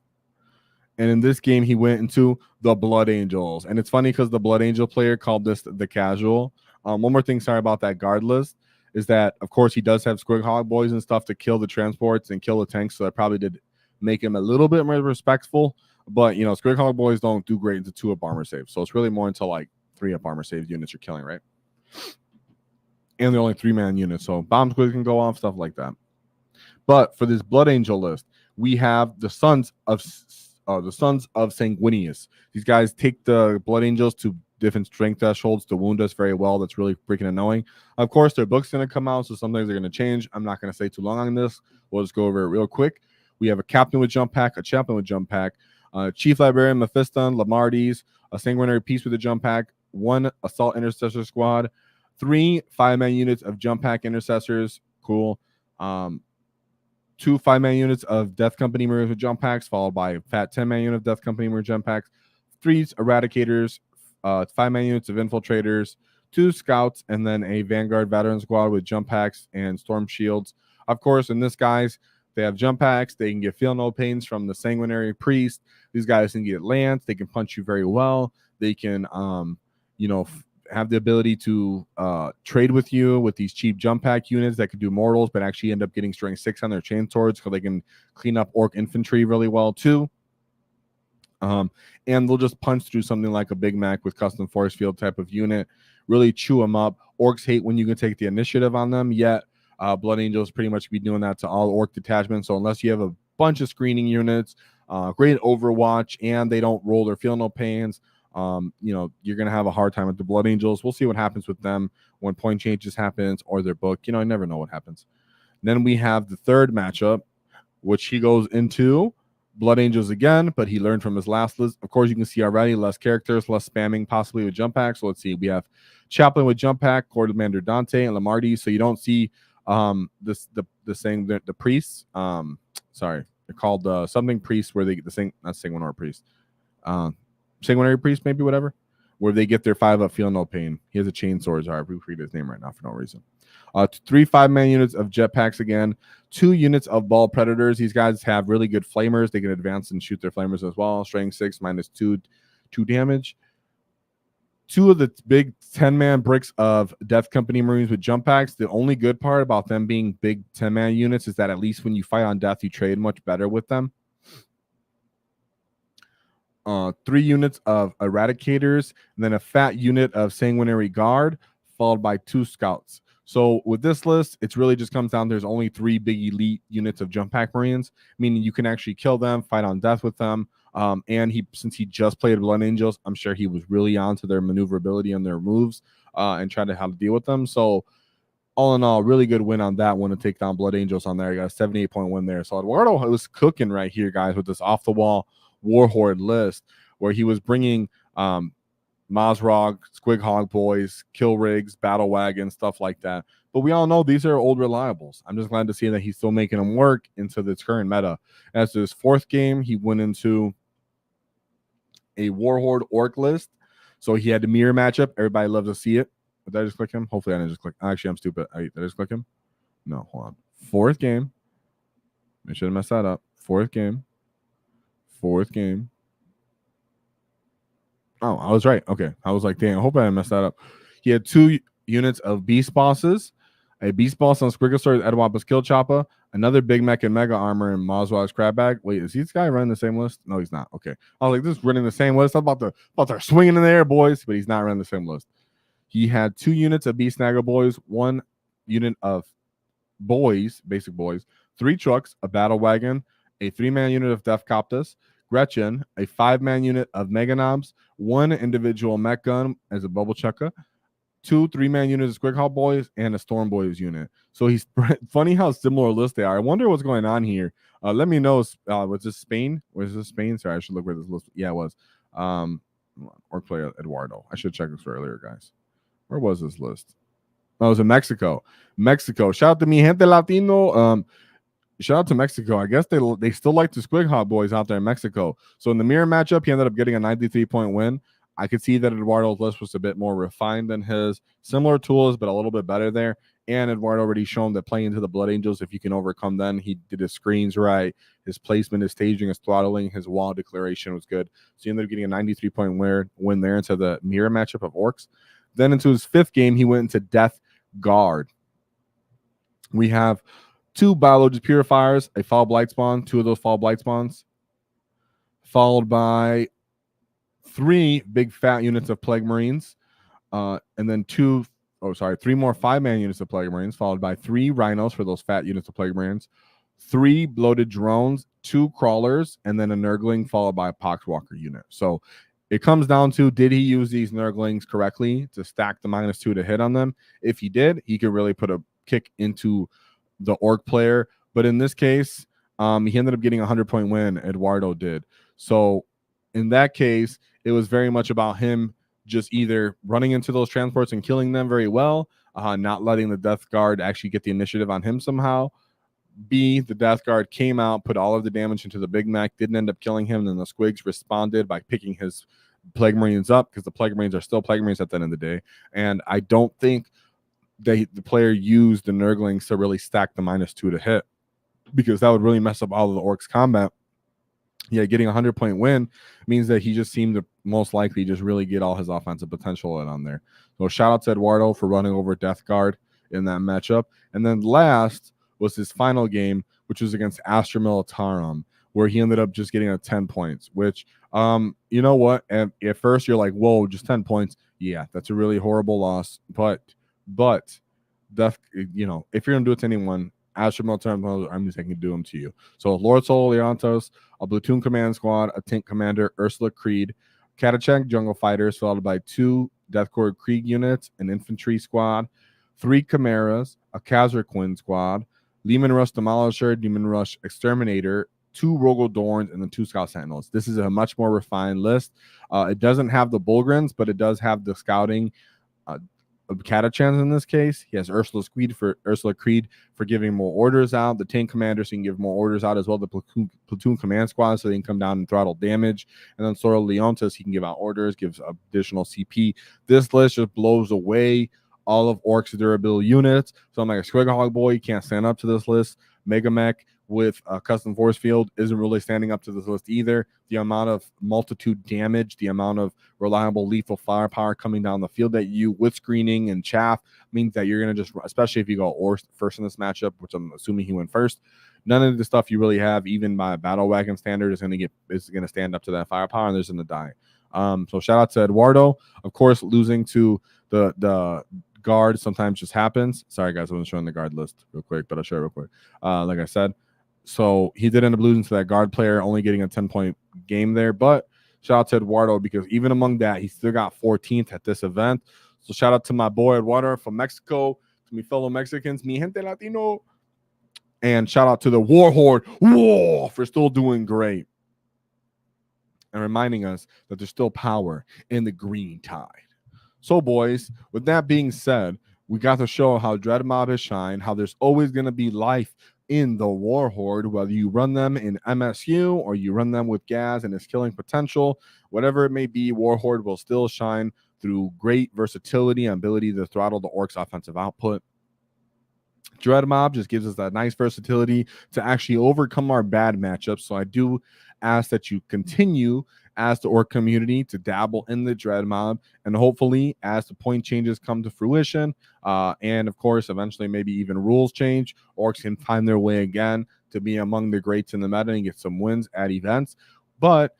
Speaker 1: And in this game, he went into the Blood Angels. And it's funny because the Blood Angel player called this the casual. One more thing, sorry about that guard list, is that, of course, he does have Squighog boys and stuff to kill the transports and kill the tanks. So that probably did make him a little bit more respectful. But, Squighog boys don't do great into 2-up armor saves. So it's really more into like 3-up armor save units you're killing, right? And they're only 3-man units, so bomb squids can go off, stuff like that. But for this Blood Angel list, we have the Sons of Sanguinius. These guys take the Blood Angels to different strength thresholds to wound us very well. That's really freaking annoying. Of course, their book's going to come out, so some things are going to change. I'm not going to say too long on this. We'll just go over it real quick. We have a Captain with Jump Pack, a Chaplain with Jump Pack, Chief Librarian, Mephiston, Lamardes, a Sanguinary Piece with a Jump Pack, 1 Assault Intercessor Squad, 3 5-man units of Jump Pack Intercessors. Cool. 2 5-man units of Death Company Mirrors with Jump Packs, followed by a fat 10-man unit of Death Company Mirror Jump Packs. 3 Eradicators, 5-man units of Infiltrators, 2 Scouts, and then a Vanguard Veteran Squad with Jump Packs and Storm Shields. Of course, in this, guys, they have Jump Packs. They can get Feel No Pains from the Sanguinary Priest. These guys can get Lance. They can punch you very well. They can, have the ability to trade with you with these cheap Jump Pack units that could do mortals, but actually end up getting strength 6 on their chain swords, so they can clean up Orc infantry really well too. And they'll just punch through something like a Big Mac with Custom Force Field type of unit, really chew them up. Orcs hate when you can take the initiative on them, yet Blood Angels pretty much be doing that to all Orc detachments. So unless you have a bunch of screening units, great Overwatch, and they don't roll their Feel No Pains, you're going to have a hard time with the Blood Angels. We'll see what happens with them when point changes happens or their book. I never know what happens. Then we have the third matchup, which he goes into Blood Angels again, but he learned from his last list. Of course, you can see already less characters, less spamming, possibly with Jump Pack. So let's see. We have Chaplain with Jump Pack, Corps Commander Dante, and Lamardi. So you don't see the priests. Sorry, they're called something priests, where they get not Sanguinary Priest. Sanguinary Priest, maybe, whatever, where they get their 5-up Feel No Pain. He has a chain sword. I read his name right now for no reason. 3 5-man units of Jetpacks again. 2 units of Ball Predators. These guys have really good flamers. They can advance and shoot their flamers as well. Strength 6 -2 damage. 2 of the big 10-man bricks of Death Company Marines with jump packs. The only good part about them being big 10-man units is that at least when you fight on death, you trade much better with them. 3 units of Eradicators, and then a fat unit of Sanguinary Guard, followed by 2 Scouts. So with this list, it really just comes down, there's only 3 big elite units of jump pack Marines, meaning you can actually kill them, fight on death with them. And since he just played Blood Angels, I'm sure he was really onto their maneuverability and their moves and tried to how to deal with them. So all in all, really good win on that one to take down Blood Angels on there. He got a 78-point win there. So Eduardo was cooking right here, guys, with this off-the-wall War Horde list where he was bringing Mazrog, Squighog Boys, Kill Rigs, Battle Wagon, stuff like that. But we all know these are old reliables. I'm just glad to see that he's still making them work into the current meta. As to his 4th game, he went into a War Horde Ork list. So he had the mirror matchup. Everybody loves to see it. Did I just click him? Hopefully I didn't just click. Actually, I'm stupid. Did I just click him? No, hold on. 4th game. I should have messed that up. 4th game. 4th game. Oh, I was right. Okay. I was like, damn, I hope I didn't mess that up. He had 2 units of Beast Bosses. A Beast Boss on Squiggle Sword, Edwapa's Kill Chopper. Another Big Mech and Mega Armor in Mazrog's Crab Bag. Wait, is this guy running the same list? No, he's not. Okay. I was like, this is running the same list. I'm about to swinging in the air, boys. But he's not running the same list. He had 2 units of Beast Snagga Boys, 1 unit of Boys, basic Boys, 3 Trucks, a Battle Wagon, a 3-man unit of Death Coptus, Gretchen, a 5-man unit of Mega Knobs, 1 individual mech gun as a Bubble Checker, 2 3-man units of Squighog Boys, and a Storm Boys unit. So he's funny how similar list they are. I wonder what's going on here. Let me know. Was this Spain? Was this Spain? Sorry, I should look where this list. Yeah, it was. Ork player Eduardo. I should check this earlier, guys. Where was this list? Oh, it was in Mexico. Mexico. Shout out to mi gente latino. Shout out to Mexico. I guess they still like the Squighog Boys out there in Mexico. So in the mirror matchup, he ended up getting a 93-point win. I could see that Eduardo's list was a bit more refined than his. Similar tools, but a little bit better there. And Eduardo already shown that playing into the Blood Angels, if you can overcome them, he did his screens right. His placement, his staging, his throttling, his wall declaration was good. So he ended up getting a 93-point win there into the mirror matchup of Orks. Then into his 5th game, he went into Death Guard. We have 2 Biologist Purifiers, a Fall Blight Spawn, 2 of those Fall Blight Spawns, followed by 3 big fat units of Plague Marines, and then 3 more 5-man units of Plague Marines, followed by 3 Rhinos for those fat units of Plague Marines, 3 Bloated Drones, 2 Crawlers, and then a Nurgling, followed by a Poxwalker unit. So it comes down to, did he use these Nurglings correctly to stack the -2 to hit on them? If he did, he could really put a kick into the Ork player. But in this case, he ended up getting a 100-point win. Eduardo did. So in that case, it was very much about him just either running into those transports and killing them very well, not letting the Death Guard actually get the initiative on him somehow. B, the Death Guard came out, put all of the damage into the Big Mac, didn't end up killing him, and the Squigs responded by picking his Plague Marines up, because the Plague Marines are still Plague Marines at the end of the day. And I don't think the player used the Nurglings to really stack the -2 to hit, because that would really mess up all of the Orcs combat. Yeah, getting a 100-point win means that he just seemed to most likely just really get all his offensive potential on there. So shout out to Eduardo for running over Death Guard in that matchup. And then last was his final game, which was against Astra Militarum, where he ended up just getting a 10 points, which, you know what? At first you're like, whoa, just 10 points. Yeah, that's a really horrible loss. But Death, if you're going to do it to anyone, Astra Militarum, I'm just going to do them to you. So Lord Sol Leontos, a platoon command squad, a tank commander, Ursula Creed, Katachek jungle fighters, followed by 2 Deathcore Krieg units, an infantry squad, 3 Chimeras, a Khazar Quinn squad, Lehman Rush Demolisher, Demon Rush Exterminator, 2 Rogel Dorns, and then 2 Scout Sentinels. This is a much more refined list. It doesn't have the Bullgrins, but it does have the scouting of Katachans in this case. He has Ursula Creed for giving more orders out. The tank commander, so he can give more orders out as well. The platoon command squad, so they can come down and throttle damage. And then Sorrel Leontas, he can give out orders, gives additional CP. This list just blows away all of Orcs' durability units. So I'm like a Squighog boy, you can't stand up to this list. Mega Mech with a custom force field isn't really standing up to this list either. The amount of multitude damage, the amount of reliable lethal firepower coming down the field at you with screening and chaff means that you're going to just, especially if you go Orks first in this matchup, which I'm assuming he went first, none of the stuff you really have, even by battle wagon standard, is going to stand up to that firepower, and there's going to die. So shout out to Eduardo. Of course, losing to the guard sometimes just happens. Sorry, guys, I wasn't showing the guard list real quick, but I'll show it real quick. Like I said, so he did end up losing to that guard player, only getting a 10-point game there. But shout out to Eduardo, because even among that, he still got 14th at this event. So shout out to my boy Eduardo from Mexico, to me fellow Mexicans, mi gente latino. And shout out to the War Horde for still doing great and reminding us that there's still power in the green tide. So, boys, with that being said, we got to show how Dread Mob has shined, how there's always going to be life in the War Horde, whether you run them in MSU or you run them with Ghaz and its killing potential, whatever it may be, War Horde will still shine through great versatility and ability to throttle the Orcs' offensive output. Dread Mob just gives us that nice versatility to actually overcome our bad matchups. So I do ask that you continue as the Orc community to dabble in the Dread Mob, and hopefully as the point changes come to fruition, and of course eventually maybe even rules change, Orcs can find their way again to be among the greats in the meta and get some wins at events. But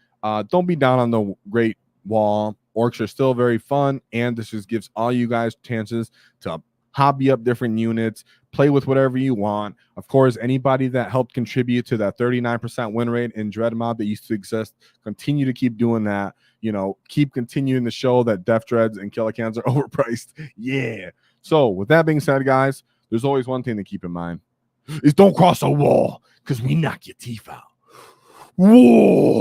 Speaker 1: don't be down on the Great WAAAGH. Orcs are still very fun, and this just gives all you guys chances to hobby up different units, play with whatever you want. Of course, anybody that helped contribute to that 39% win rate in Dread Mob that used to exist, continue to keep doing that. You know, keep continuing to show that Def Dreads and Killicans are overpriced. Yeah. So with that being said, guys, there's always one thing to keep in mind is don't cross a wall, because we knock your teeth out. Whoa.